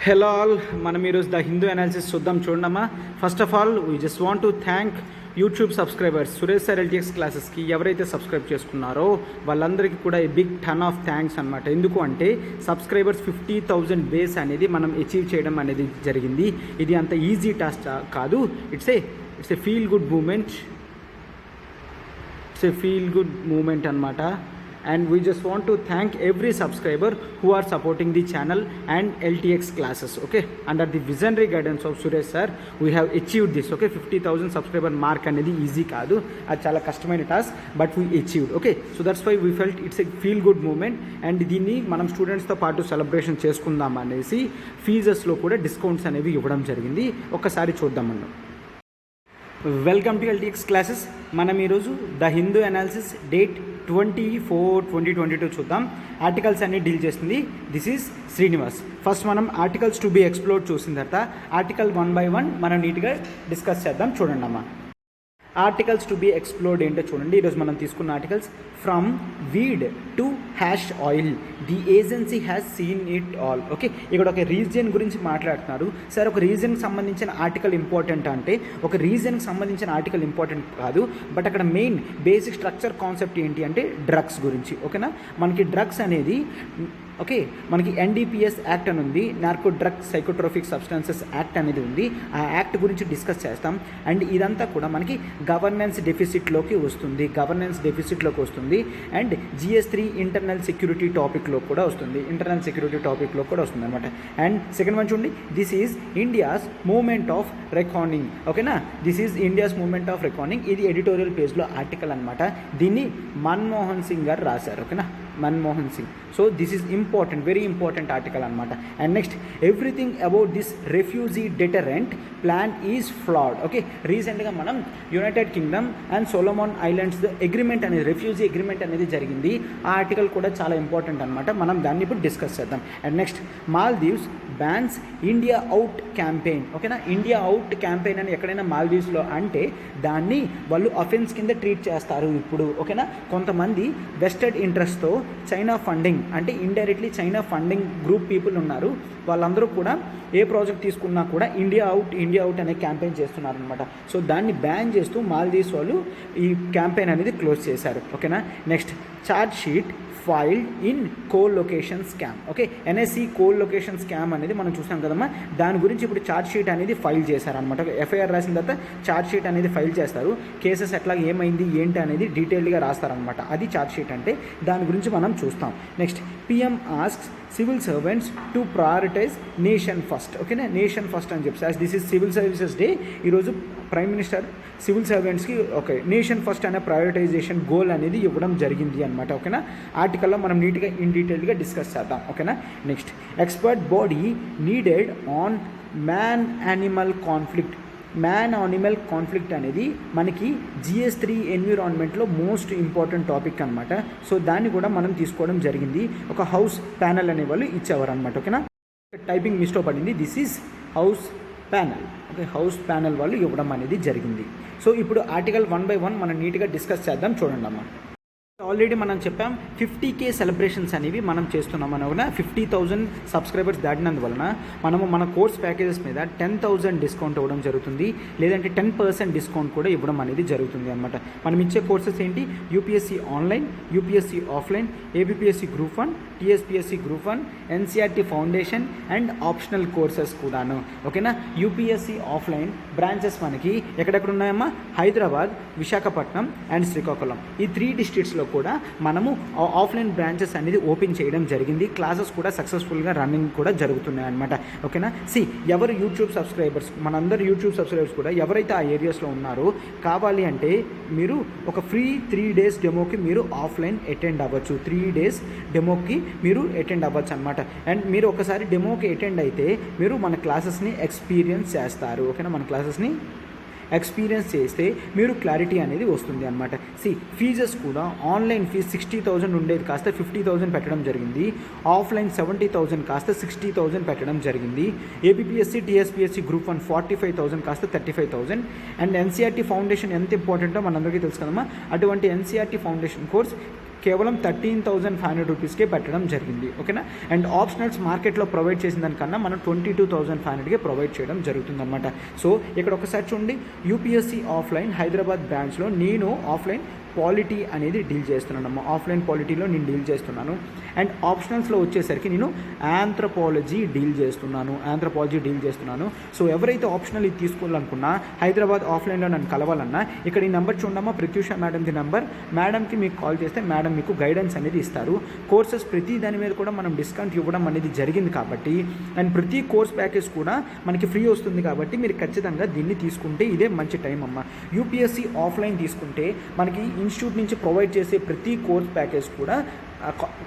Hello all, మనం ఈరోజు the Hindu analysis చూద్దాం. చూడమ్మా, first of all we just want to thank YouTube subscribers. Suresh sir LTX క్లాసెస్కి ఎవరైతే సబ్స్క్రైబ్ చేసుకున్నారో వాళ్ళందరికీ కూడా a big ton of thanks అనమాట. ఎందుకు అంటే సబ్స్క్రైబర్స్ 50,000 బేస్ అనేది మనం అచీవ్ చేయడం అనేది జరిగింది. ఇది అంత ఈజీ టాస్క్ కాదు. It's a feel good moment అనమాట. And we just want to thank every subscriber who are supporting the channel and LTX classes. Okay, under the visionary guidance of Suresh sir, we have achieved this. Okay, 50,000 subscriber mark anedi easy kaadu, adi chala kastamaina task, but we achieved. Okay, so that's why we felt it's a feel good moment, and దీన్ని మనం స్టూడెంట్స్తో పాటు celebration చేసుకుందాం అనేసి ఫీజెస్లో కూడా discounts అనేవి ఇవ్వడం జరిగింది. ఒక్కసారి చూద్దామన్నాం. Welcome to LTX classes. మనం ఈరోజు ద హిందూ అనాలిసిస్ డేట్ 24/2022 చూద్దాం. ఆర్టికల్స్ అన్ని డీల్ చేస్తుంది. This is Srinivas. ఫస్ట్ మనం ఆర్టికల్స్ టు బి ఎక్స్ప్లోర్డ్ చూసిన తర్వాత ఆర్టికల్ 1 by 1 మనం నీట్గా డిస్కస్ చేద్దాం. చూడండి అమ్మా, ఆర్టికల్స్ టు బి ఎక్స్ప్లోర్డ్ ఏంటో చూడండి. ఈరోజు మనం తీసుకున్న articles from weed to hash oil, the agency has seen it all. Okay, ఇక్కడ ఒక రీజియన్ గురించి మాట్లాడుతున్నారు. సార్, ఒక రీజన్కి సంబంధించిన ఆర్టికల్ ఇంపార్టెంట్ అంటే ఒక రీజన్కి సంబంధించిన ఆర్టికల్ ఇంపార్టెంట్ కాదు, బట్ అక్కడ మెయిన్ బేసిక్ స్ట్రక్చర్ కాన్సెప్ట్ ఏంటి అంటే డ్రగ్స్ గురించి. ఓకేనా, మనకి డ్రగ్స్ అనేది ఓకే, మనకి ఎన్డీపీఎస్ యాక్ట్ అని ఉంది, narco drugs psychotropic substances act అనేది ఉంది. ఆ యాక్ట్ గురించి డిస్కస్ చేస్తాం. అండ్ ఇదంతా కూడా మనకి గవర్నెన్స్ డెఫిసిట్లోకి వస్తుంది. అండ్ GS3 ఇంటర్నల్ సెక్యూరిటీ టాపిక్లో కూడా వస్తుంది. అనమాట. అండ్ సెకండ్ వన్ చూడండి, this is India's moment of recording. ఓకేనా, this is India's moment of recording. ఇది ఎడిటోరియల్ పేజ్లో ఆర్టికల్ అనమాట. దీన్ని మన్మోహన్ సింగ్ గారు రాశారు. ఓకేనా, Manmohan Singh. So this is important, very important article అనమాట. And next, everything about this refugee deterrent plan is flawed. Okay, రీసెంట్గా మనం United Kingdom and Solomon Islands agreement అనేది, రెఫ్యూజీ అగ్రిమెంట్ అనేది జరిగింది. ఆ ఆర్టికల్ కూడా చాలా ఇంపార్టెంట్ అనమాట. మనం దాన్ని ఇప్పుడు డిస్కస్ చేద్దాం. And next, Maldives bans India out campaign. ఓకేనా, ఇండియా అవుట్ క్యాంపెయిన్ అని ఎక్కడైనా మాల్దీవ్స్లో అంటే దాన్ని వాళ్ళు అఫెన్స్ కింద ట్రీట్ చేస్తారు ఇప్పుడు. ఓకేనా, కొంతమంది వెస్టెడ్ ఇంట్రెస్ట్తో చైనా ఫండింగ్ అంటే indirectly China funding group people ఉన్నారు. వాళ్ళందరూ కూడా ఏ ప్రాజెక్ట్ తీసుకున్నా కూడా ఇండియా అవుట్ అనే క్యాంపెయిన్ చేస్తున్నారు అనమాట. సో దాన్ని బ్యాన్ చేస్తూ మాల్దీవ్స్ వాళ్ళు ఈ క్యాంపెయిన్ అనేది క్లోజ్ చేశారు. ఓకేనా, next, charge sheet filed in coal location scam. Okay, NSE coal location scam అనేది మనం చూసాం కదమ్మా. దాని గురించి ఇప్పుడు ఛార్జ్ షీట్ అనేది ఫైల్ చేశారనమాట. FIR రాసిన తర్వాత ఛార్జ్ షీట్ అనేది ఫైల్ చేస్తారు. కేసెస్ ఎట్లా ఏమైంది ఏంటి అనేది డీటెయిల్గా రాస్తారనమాట. అది ఛార్జ్ షీట్ అంటే. దాని గురించి మనం చూస్తాం. Next, PM asks civil servants to prioritise nation first. ఓకేనా, నేషన్ ఫస్ట్ అని చెప్పి, this is civil services day. ఈరోజు ప్రైమ్ మినిస్టర్ సివిల్ సర్వెంట్స్కి ఓకే నేషన్ ఫస్ట్ అనే ప్రయారిటైజేషన్ గోల్ అనేది ఇవ్వడం జరిగింది అనమాట. ఓకేనా, ఆర్టికల్లో మనం నీట్గా ఇన్ డీటెయిల్గా డిస్కస్ చేద్దాం. ఓకేనా, next, expert body needed on man animal conflict అనేది మనకి GS3 ఎన్విరాన్మెంట్లో మోస్ట్ ఇంపార్టెంట్ టాపిక్ అనమాట. సో దాన్ని కూడా మనం తీసుకోవడం జరిగింది. ఒక హౌస్ ప్యానల్ అనే వాళ్ళు ఇచ్చేవారు అనమాట. ఓకేనా, టైపింగ్ మిస్టేక్ పడింది. This is house panel. Okay, house panel వాళ్ళు ఇవ్వడం అనేది జరిగింది. సో ఇప్పుడు ఆర్టికల్ 1 by 1 మనం నీట్గా డిస్కస్ చేద్దాం. చూడండి అమ్మా, ఆల్రెడీ మనం చెప్పాం 50K సెలబ్రేషన్స్ అనేవి మనం చేస్తున్నాం అనగా 50,000 సబ్స్క్రైబర్స్ దాటినందువలన మనము మన కోర్స్ ప్యాకేజెస్ మీద 10,000 డిస్కౌంట్ ఇవ్వడం జరుగుతుంది. లేదంటే 10% డిస్కౌంట్ కూడా ఇవ్వడం అనేది జరుగుతుంది అనమాట. మనం ఇచ్చే కోర్సెస్ ఏంటి? UPSC online, UPSC offline, ABPSC group 1, TSPSC group 1, NCERT foundation and optional courses కూడాను. ఓకేనా, UPSC ఆఫ్లైన్ బ్రాంచెస్ మనకి ఎక్కడెక్కడ ఉన్నాయమ్మా? హైదరాబాద్, విశాఖపట్నం అండ్ శ్రీకాకుళం. ఈ 3 డిస్ట్రిక్ట్స్లో కూడా మనము ఆఫ్లైన్ బ్రాంచెస్ అనేది ఓపెన్ చేయడం జరిగింది. క్లాసెస్ కూడా సక్సెస్ఫుల్గా రన్నింగ్ కూడా జరుగుతున్నాయి అనమాట. ఓకేనా, ఎవరు యూట్యూబ్ సబ్స్క్రైబర్స్, మనందరు యూట్యూబ్ సబ్స్క్రైబర్స్ కూడా ఎవరైతే ఆ ఏరియాస్లో ఉన్నారో కావాలి అంటే మీరు ఒక ఫ్రీ 3 days డెమోకి మీరు ఆఫ్లైన్ అటెండ్ అవ్వచ్చు. 3 days డెమోకి మీరు అటెండ్ అవ్వచ్చు అనమాట. అండ్ మీరు ఒకసారి డెమోకి అటెండ్ అయితే మీరు మన క్లాసెస్ని ఎక్స్పీరియన్స్ చేస్తారు. ఓకేనా, మన క్లాసెస్ని ఎక్స్పీరియన్స్ చేస్తే మీరు క్లారిటీ అనేది వస్తుంది అనమాట. ఫీజెస్ కూడా ఆన్లైన్ ఫీజ్ 60,000 ఉండేది కాస్త 50,000 పెట్టడం జరిగింది. ఆఫ్లైన్ 70,000 కాస్త 60,000 పెట్టడం జరిగింది. ABPSC TSPSC గ్రూప్ 1 45,000 కాస్త 35,000. అండ్ NCERT ఫౌండేషన్ ఎంత ఇంపార్టెంటో మనందరికీ తెలుసు కదమ్మా. అటువంటి NCERT ఫౌండేషన్ కోర్స్ కేవలం 13,500 రూపీస్కే పెట్టడం జరిగింది. ఓకేనా. అండ్ ఆప్షనల్స్ మార్కెట్లో ప్రొవైడ్ చేసిన దానికన్నా మనం 22,500కే ప్రొవైడ్ చేయడం జరుగుతుందన్నమాట. సో ఇక్కడ ఒకసారి చూడండి, యూపీఎస్సీ ఆఫ్లైన్ హైదరాబాద్ బ్రాంచ్లో నేను ఆఫ్లైన్ పాలిటీ అనేది డీల్ చేస్తున్నానమ్మా. ఆఫ్లైన్ పాలిటీలో నేను డీల్ చేస్తున్నాను. అండ్ ఆప్షనల్స్లో వచ్చేసరికి నేను ఆంథ్రపాలజీ డీల్ చేస్తున్నాను. సో ఎవరైతే ఆప్షనల్ ఇది తీసుకోవాలనుకున్నా హైదరాబాద్ ఆఫ్లైన్లో నన్ను కలవాలన్నా ఇక్కడ ఈ నెంబర్ చూడమ్మా, ప్రత్యూష మేడంది నెంబర్. మేడంకి మీకు కాల్ చేస్తే మేడం మీకు గైడెన్స్ అనేది ఇస్తారు. కోర్సెస్ ప్రతి దాని మీద కూడా మనం డిస్కౌంట్ ఇవ్వడం అనేది జరిగింది కాబట్టి, అండ్ ప్రతి కోర్స్ ప్యాకేజ్ కూడా మనకి ఫ్రీ వస్తుంది కాబట్టి మీరు ఖచ్చితంగా దీన్ని తీసుకుంటే ఇదే మంచి టైం అమ్మ. యూపీఎస్సీ ఆఫ్లైన్ తీసుకుంటే మనకి ఇన్స్టిట్యూట్ నుంచి ప్రొవైడ్ చేసే ప్రతి కోర్స్ ప్యాకేజ్ కూడా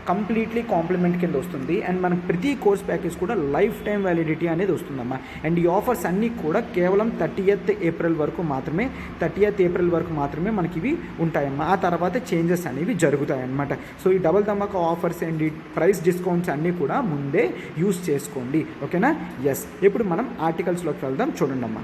కంప్లీట్లీ కాంప్లిమెంట్ కింద వస్తుంది. అండ్ మనకు ప్రతి కోర్స్ ప్యాకేజ్ కూడా లైఫ్ టైం వ్యాలిడిటీ అనేది వస్తుందమ్మా. అండ్ ఈ ఆఫర్స్ అన్నీ కూడా కేవలం 30th ఏప్రిల్ వరకు మాత్రమే మనకి ఇవి ఉంటాయమ్మా. ఆ తర్వాత చేంజెస్ అనేవి జరుగుతాయన్నమాట. సో ఈ డబుల్ ధమాకా ఆఫర్స్ అండ్ ఈ ప్రైస్ డిస్కౌంట్స్ అన్నీ కూడా ముందే యూస్ చేసుకోండి. ఓకేనా. ఎస్, ఇప్పుడు మనం ఆర్టికల్స్లోకి వెళ్దాం. చూడండమ్మా,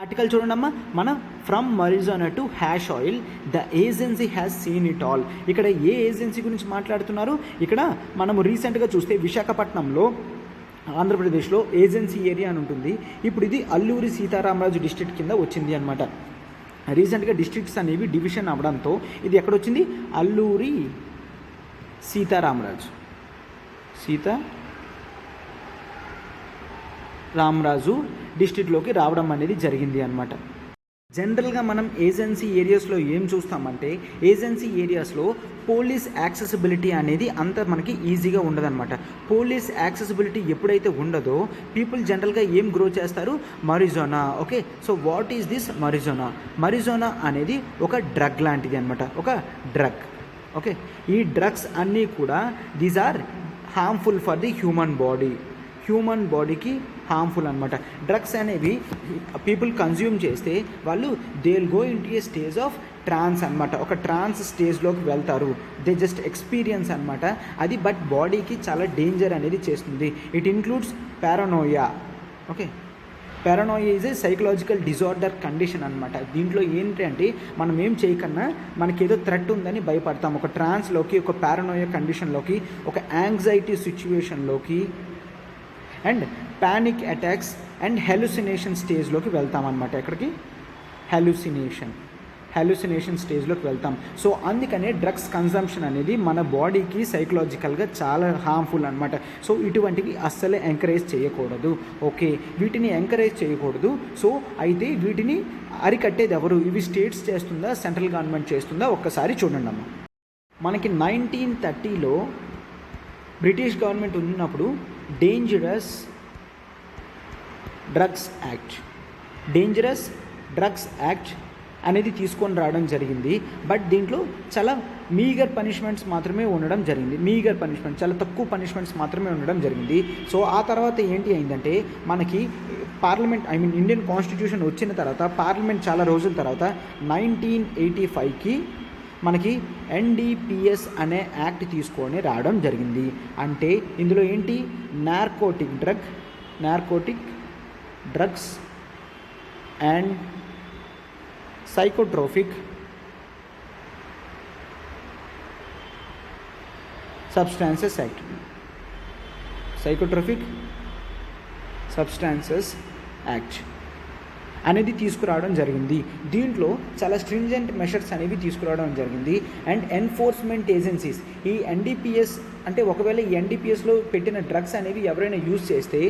ఆర్టికల్ చూడండమ్మా. మనం from marijuana to hash oil the agency has seen it all. ఇక్కడ ఏ ఏజెన్సీ గురించి మాట్లాడుతున్నారు? ఇక్కడ మనము రీసెంట్గా చూస్తే విశాఖపట్నంలో ఆంధ్రప్రదేశ్లో ఏజెన్సీ ఏరియా అని ఉంటుంది. ఇప్పుడు ఇది అల్లూరి సీతారామరాజు డిస్ట్రిక్ట్ కింద వచ్చింది అనమాట. రీసెంట్గా డిస్ట్రిక్ట్స్ అనేవి డివిజన్ అవ్వడంతో ఇది ఎక్కడ వచ్చింది? అల్లూరి సీతారామరాజు డిస్ట్రిక్ట్లోకి రావడం అనేది జరిగింది అనమాట. జనరల్గా మనం ఏజెన్సీ ఏరియాస్లో ఏం చూస్తామంటే, ఏజెన్సీ ఏరియాస్లో పోలీస్ యాక్సెసిబిలిటీ అనేది అంత మనకి ఈజీగా ఉండదన్నమాట. పోలీస్ యాక్సెసిబిలిటీ ఎప్పుడైతే ఉండదో పీపుల్ జనరల్గా ఏం గ్రో చేస్తారు? marijuana. Okay, so what is this marijuana? marijuana అనేది ఒక డ్రగ్ లాంటిది అనమాట, ఒక డ్రగ్. ఓకే, ఈ డ్రగ్స్ అన్నీ కూడా these are harmful for the human బాడీకి హార్మ్ఫుల్ అనమాట. డ్రగ్స్ అనేవి పీపుల్ కన్జ్యూమ్ చేస్తే వాళ్ళు they will go into a stage of trance అనమాట. ఒక ట్రాన్స్ స్టేజ్లోకి వెళ్తారు. దే జస్ట్ ఎక్స్పీరియన్స్ అనమాట అది. బట్ బాడీకి చాలా డేంజర్ అనేది చేస్తుంది. It includes paranoia. Okay, paranoia is a psychological disorder condition అనమాట. దీంట్లో ఏంటంటే మనం ఏం చేయకన్నా మనకేదో థ్రెట్ ఉందని భయపడతాం. ఒక ట్రాన్స్లోకి, ఒక పారానోయా కండిషన్లోకి, ఒక యాంగ్జైటీ సిచ్యువేషన్లోకి and panic attacks and hallucination స్టేజ్లోకి వెళ్తామన్నమాట. ఎక్కడికి? హెలుసినేషన్ స్టేజ్లోకి వెళ్తాం. సో అందుకనే డ్రగ్స్ కన్జంప్షన్ అనేది మన బాడీకి సైకలాజికల్గా చాలా హార్మ్ఫుల్ అనమాట. సో ఇటువంటివి అస్సలే ఎంకరేజ్ చేయకూడదు. ఓకే, వీటిని ఎంకరేజ్ చేయకూడదు. సో అయితే వీటిని అరికట్టేది ఎవరు? ఇవి స్టేట్స్ చేస్తుందా, సెంట్రల్ గవర్నమెంట్ చేస్తుందా? ఒక్కసారి చూడండి అమ్మ. మనకి 1930లో బ్రిటిష్ గవర్నమెంట్ ఉన్నప్పుడు డేంజరస్ డ్రగ్స్ యాక్ట్ అనేది తీసుకొని రావడం జరిగింది. బట్ దీంట్లో చాలా మీగర్ పనిష్మెంట్స్ మాత్రమే ఉండడం జరిగింది. చాలా తక్కువ పనిష్మెంట్స్ మాత్రమే ఉండడం జరిగింది. సో ఆ తర్వాత ఏంటి అయిందంటే మనకి పార్లమెంట్ ఇండియన్ కాన్స్టిట్యూషన్ వచ్చిన తర్వాత పార్లమెంట్ చాలా రోజుల తర్వాత 1985కి మనకి NDPS అనే యాక్ట్ తీసుకొని రావడం జరిగింది. అంటే ఇందులో ఏంటి? Narcotic drugs and psychotropic substances act అనేది తీసుకురావడం జరిగింది. దీంట్లో చాలా స్ట్రింజెంట్ మెషర్స్ అనేవి తీసుకురావడం జరిగింది. అండ్ ఎన్ఫోర్స్మెంట్ ఏజెన్సీస్, ఈ NDPS అంటే ఒకవేళ ఈ NDPSలో పెట్టిన డ్రగ్స్ అనేవి ఎవరైనా యూజ్ చేస్తే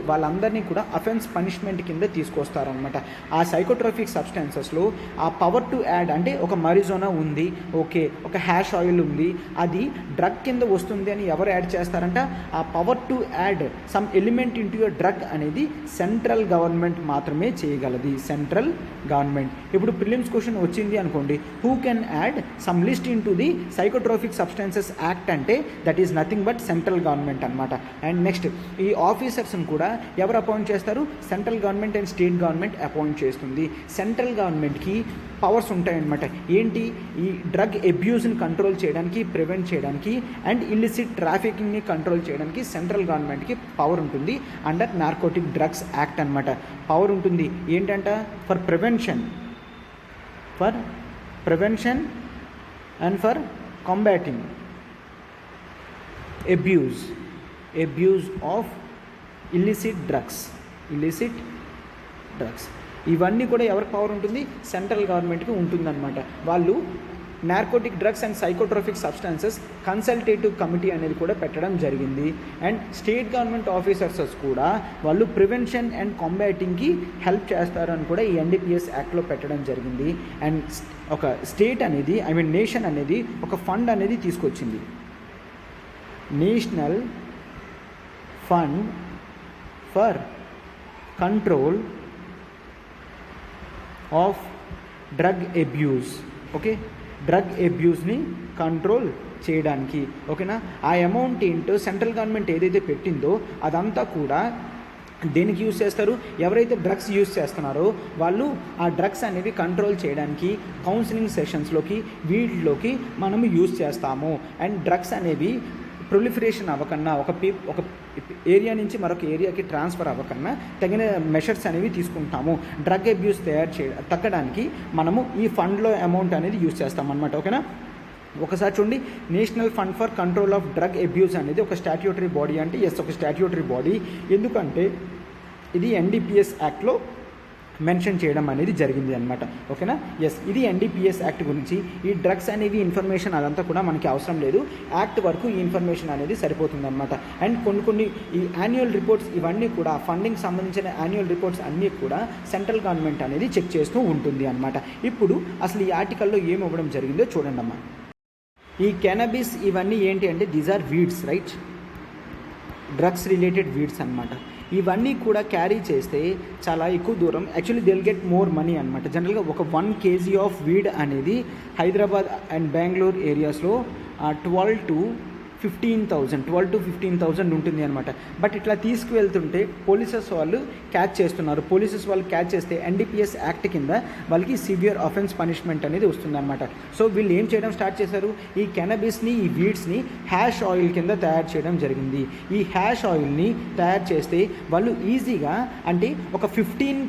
వాళ్ళందరినీ కూడా అఫెన్స్ పనిష్మెంట్ కింద తీసుకొస్తారనమాట. ఆ సైకోట్రోపిక్ సబ్స్టాన్సెస్లో ఆ పవర్ టు యాడ్ అంటే ఒక marijuana ఉంది, ఓకే, ఒక హ్యాష్ ఆయిల్ ఉంది, అది డ్రగ్ కింద వస్తుంది అని ఎవరు యాడ్ చేస్తారంట? ఆ power to add some element into your drug అనేది సెంట్రల్ గవర్నమెంట్ మాత్రమే చేయగలది. Central government. ఇప్పుడు ప్రిలిమ్స్ క్వశ్చన్ వచ్చింది అనుకోండి, who can add some list into the psychotropic substances act అంటే that is nothing but central government అనమాట. అండ్ నెక్స్ట్ ఈ ఆఫీసర్స్ని కూడా ఎవరు అపాయింట్ చేస్తారు? Central government and state government appoint చేస్తుంది. సెంట్రల్ గవర్నమెంట్కి పవర్స్ ఉంటాయన్నమాట. ఏంటి? ఈ డ్రగ్ అబ్యూస్ని కంట్రోల్ చేయడానికి, ప్రివెంట్ చేయడానికి అండ్ ఇల్లిసిట్ ట్రాఫికింగ్ని కంట్రోల్ చేయడానికి సెంట్రల్ గవర్నమెంట్కి పవర్ ఉంటుంది అండర్ నార్కోటిక్ డ్రగ్స్ యాక్ట్ అనమాట. పవర్ ఉంటుంది. ఏంటంట? For prevention and for combating abuse of illicit drugs. ఇవన్నీ కూడా ఎవరికి పవర్ ఉంటుంది? సెంట్రల్ గవర్నమెంట్కి ఉంటుందన్నమాట. వాళ్ళు narcotic drugs and psychotropic substances consultative committee అనేది కూడా పెట్టడం జరిగింది. అండ్ స్టేట్ గవర్నమెంట్ ఆఫీసర్స్ కూడా వాళ్ళు ప్రివెన్షన్ అండ్ కాంబాటింగ్కి హెల్ప్ చేస్తారని కూడా ఈ ఎన్డీపీఎస్ యాక్ట్లో పెట్టడం జరిగింది. అండ్ ఒక స్టేట్ అనేది నేషన్ అనేది ఒక ఫండ్ అనేది తీసుకొచ్చింది. National fund for control of drug abuse. Okay, drug అబ్యూస్ని కంట్రోల్ చేయడానికి. ఓకేనా, ఆ అమౌంట్ ఏంటో సెంట్రల్ గవర్నమెంట్ ఏదైతే పెట్టిందో అదంతా కూడా దేనికి యూజ్ చేస్తారు? ఎవరైతే డ్రగ్స్ యూజ్ చేస్తున్నారో వాళ్ళు ఆ డ్రగ్స్ అనేవి కంట్రోల్ చేయడానికి కౌన్సిలింగ్ సెషన్స్లోకి వీటిలోకి మనము యూజ్ చేస్తాము. అండ్ డ్రగ్స్ అనేవి ప్రొలిఫరేషన్ అవ్వకన్నా, ఒక ఏరియా నుంచి మరొక ఏరియాకి ట్రాన్స్ఫర్ అవ్వకన్నా తగిన మెషర్స్ అనేవి తీసుకుంటాము. డ్రగ్ అబ్యూస్ తగ్గడానికి మనము ఈ ఫండ్లో అమౌంట్ అనేది యూజ్ చేస్తాం అన్నమాట. ఓకేనా, ఒకసారి చూడండి, national fund for control of drug abuse అనేది ఒక స్టాట్యూటరీ బాడీ. అంటే ఒక స్టాట్యూటరీ బాడీ. ఎందుకంటే ఇది ఎన్డీపీఎస్ యాక్ట్లో మెన్షన్ చేయడం అనేది జరిగింది అనమాట. ఓకేనా, ఇది ఎన్డీపీఎస్ యాక్ట్ గురించి. ఈ డ్రగ్స్ అనేవి ఇన్ఫర్మేషన్ అదంతా కూడా మనకి అవసరం లేదు, యాక్ట్ వరకు ఈ ఇన్ఫర్మేషన్ అనేది సరిపోతుంది అనమాట. అండ్ కొన్ని ఈ యాన్యువల్ రిపోర్ట్స్ ఇవన్నీ కూడా ఫండింగ్ సంబంధించిన యాన్యువల్ రిపోర్ట్స్ అన్నీ కూడా సెంట్రల్ గవర్నమెంట్ అనేది చెక్ చేస్తూ ఉంటుంది అనమాట. ఇప్పుడు అసలు ఈ ఆర్టికల్లో ఏమి ఇవ్వడం జరిగిందో చూడండి అమ్మా. ఈ కెనబిస్ ఇవన్నీ ఏంటి అంటే these are weeds, right? Drugs related weeds అనమాట. ఇవన్నీ కూడా క్యారీ చేస్తే చాలా ఎక్కువ దూరం, actually they will get more money అనమాట. జనరల్గా ఒక 1 kg ఆఫ్ వీడ్ అనేది హైదరాబాద్ అండ్ బెంగళూరు ఏరియాస్లో 12 to 15,000 ఉంటుంది అనమాట. బట్ ఇట్లా తీసుకువెళ్తుంటే పోలీసెస్ వాళ్ళు క్యాచ్ చేస్తున్నారు. వాళ్ళు క్యాచ్ చేస్తే ఎన్డీపీఎస్ యాక్ట్ కింద వాళ్ళకి సివియర్ అఫెన్స్ పనిష్మెంట్ అనేది వస్తుంది అనమాట. సో వీళ్ళు ఏం చేయడం స్టార్ట్ చేశారు? ఈ కెనబిస్ని, ఈ వీడ్స్ని హ్యాష్ ఆయిల్ కింద తయారు చేయడం జరిగింది. ఈ హ్యాష్ ఆయిల్ని తయారు చేస్తే వాళ్ళు ఈజీగా, అంటే ఒక 15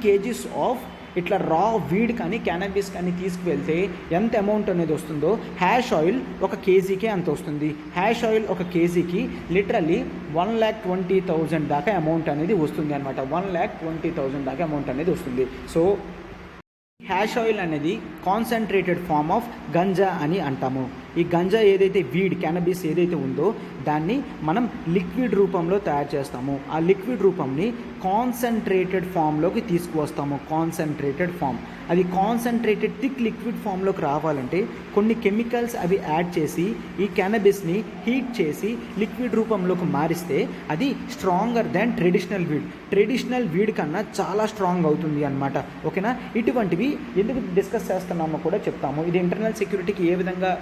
kgs ఆఫ్ ఇట్లా రా వీడ్ కానీ క్యానబిస్ కానీ తీసుకువెళ్తే ఎంత అమౌంట్ అనేది వస్తుందో హ్యాష్ ఆయిల్ 1 kgకే అంత వస్తుంది. హ్యాష్ ఆయిల్ 1 kgకి లిటరల్లీ 1,20,000 దాకా అమౌంట్ అనేది వస్తుంది అనమాట. 1,20,000 దాకా అమౌంట్ అనేది వస్తుంది. సో హ్యాష్ ఆయిల్ అనేది కాన్సన్ట్రేటెడ్ ఫామ్ ఆఫ్ గంజా అని అంటాము. ఈ గంజా ఏదైతే వీడ్ క్యానబిస్ ఏదైతే ఉందో దాన్ని మనం లిక్విడ్ రూపంలో తయారు చేస్తాము. ఆ లిక్విడ్ రూపంని కాన్సన్ట్రేటెడ్ ఫామ్లోకి తీసుకువస్తాము. కాన్సన్ట్రేటెడ్ ఫామ్, అది కాన్సన్ట్రేటెడ్ థిక్ లిక్విడ్ ఫామ్లోకి రావాలంటే కొన్ని కెమికల్స్ అవి యాడ్ చేసి ఈ క్యానబిస్ని హీట్ చేసి లిక్విడ్ రూపంలోకి మారిస్తే అది స్ట్రాంగర్ దాన్ ట్రెడిషనల్ వీడ్ కన్నా చాలా స్ట్రాంగ్ అవుతుంది అనమాట. ఓకేనా, ఇటువంటివి ఎందుకు డిస్కస్ చేస్తున్నామో కూడా చెప్తాము. ఇది ఇంటర్నల్ సెక్యూరిటీకి ఏ విధంగా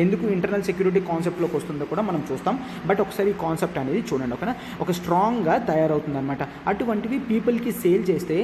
ఎందుకు ఇంటర్నల్ సెక్యూరిటీ కాన్సెప్ట్లోకి వస్తుందో కూడా మనం చూస్తాం. బట్ ఒకసారి ఈ కాన్సెప్ట్ అనేది చూడండి. ఓకేనా, ఒక స్ట్రాంగ్గా తయారవుతుంది అనమాట. అటువంటివి పీపుల్కి సేల్ చేస్తే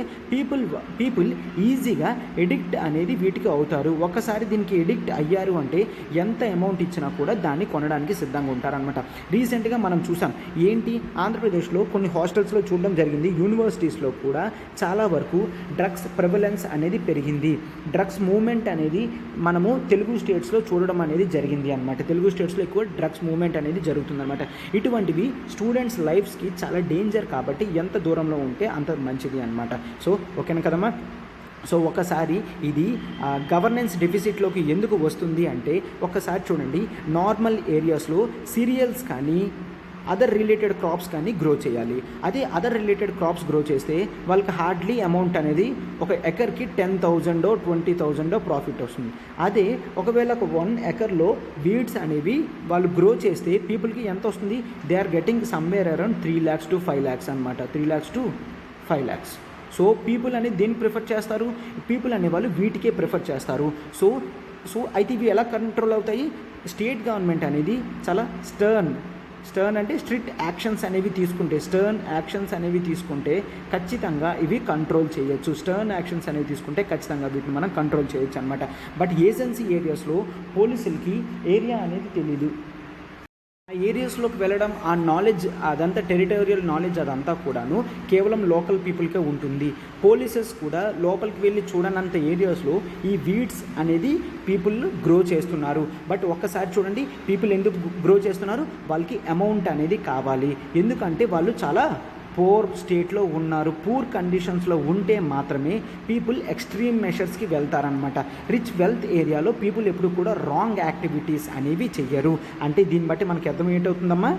పీపుల్ ఈజీగా ఎడిక్ట్ అనేది వీటికి అవుతారు. ఒక్కసారి దీనికి ఎడిక్ట్ అయ్యారు అంటే ఎంత అమౌంట్ ఇచ్చినా కూడా దాన్ని కొనడానికి సిద్ధంగా ఉంటారనమాట. రీసెంట్గా మనం చూసాం ఏంటి, ఆంధ్రప్రదేశ్లో కొన్ని హాస్టల్స్లో చూడడం జరిగింది. యూనివర్సిటీస్లో కూడా చాలా వరకు డ్రగ్స్ ప్రివలెన్స్ అనేది పెరిగింది. డ్రగ్స్ మూవ్మెంట్ అనేది మనము తెలుగు స్టేట్స్లో చూడడం అనేది జరిగింది అనమాట. తెలుగు స్టేట్స్లో ఎక్కువ డ్రగ్స్ మూవ్మెంట్ అనేది జరుగుతుందన్నమాట. ఇటువంటివి స్టూడెంట్స్ లైఫ్స్కి చాలా డేంజర్ కాబట్టి ఎంత దూరంలో ఉంటే అంత మంచిది అనమాట. సో ఓకేనా కదమ్మా. సో ఒకసారి ఇది గవర్నెన్స్ డెఫిసిట్లోకి ఎందుకు వస్తుంది అంటే ఒకసారి చూడండి, నార్మల్ ఏరియాస్లో సీరియల్స్ కానీ అదర్ రిలేటెడ్ క్రాప్స్ కానీ గ్రో చేయాలి. అదే అదర్ రిలేటెడ్ క్రాప్స్ గ్రో చేస్తే వాళ్ళకి హార్డ్లీ అమౌంట్ అనేది ఒక ఎకర్కి 10,000 20,000 ప్రాఫిట్ వస్తుంది. అదే ఒకవేళ ఒక 1 ఎకర్లో వీడ్స్ అనేవి వాళ్ళు గ్రో చేస్తే పీపుల్కి ఎంత వస్తుంది? They are getting somewhere around 3 lakhs to 5 lakhs అనమాట. 3 lakhs to 5 lakhs. So people అనేది దేనికి ప్రిఫర్ చేస్తారు? పీపుల్ అనేవాళ్ళు వీటికే ప్రిఫర్ చేస్తారు. సో అయితే ఇవి ఎలా కంట్రోల్ అవుతాయి? స్టేట్ గవర్నమెంట్ అనేది చాలా స్టర్న్ అంటే స్ట్రిక్ట్ యాక్షన్స్ అనేవి తీసుకుంటే ఖచ్చితంగా ఇవి కంట్రోల్ చేయొచ్చు. స్టర్న్ యాక్షన్స్ అనేవి తీసుకుంటే ఖచ్చితంగా వీటిని మనం కంట్రోల్ చేయొచ్చు అనమాట. బట్ ఏజెన్సీ ఏరియాస్లో పోలీసులకి ఏరియా అనేది తెలీదు. ఆ ఏరియాస్లోకి వెళ్ళడం, ఆ నాలెడ్జ్ అదంతా టెరిటోరియల్ నాలెడ్జ్ అదంతా కూడాను కేవలం లోకల్ పీపుల్కే ఉంటుంది. పోలీసెస్ కూడా లోపలికి వెళ్ళి చూడనంత ఏరియాస్లో ఈ వీడ్స్ అనేది పీపుల్ గ్రో చేస్తున్నారు. బట్ ఒక్కసారి చూడండి, పీపుల్ ఎందుకు గ్రో చేస్తున్నారు? వాళ్ళకి అమౌంట్ అనేది కావాలి. ఎందుకంటే వాళ్ళు చాలా పూర్ స్టేట్లో ఉన్నారు. పూర్ కండిషన్స్లో ఉంటే మాత్రమే పీపుల్ ఎక్స్ట్రీమ్ మెషర్స్కి వెళ్తారనమాట. రిచ్ వెల్త్ ఏరియాలో పీపుల్ ఎప్పుడు కూడా రాంగ్ యాక్టివిటీస్ అనేవి చెయ్యరు. అంటే దీన్ని బట్టి మనకి అర్థం ఏంటవుతుందమ్మా?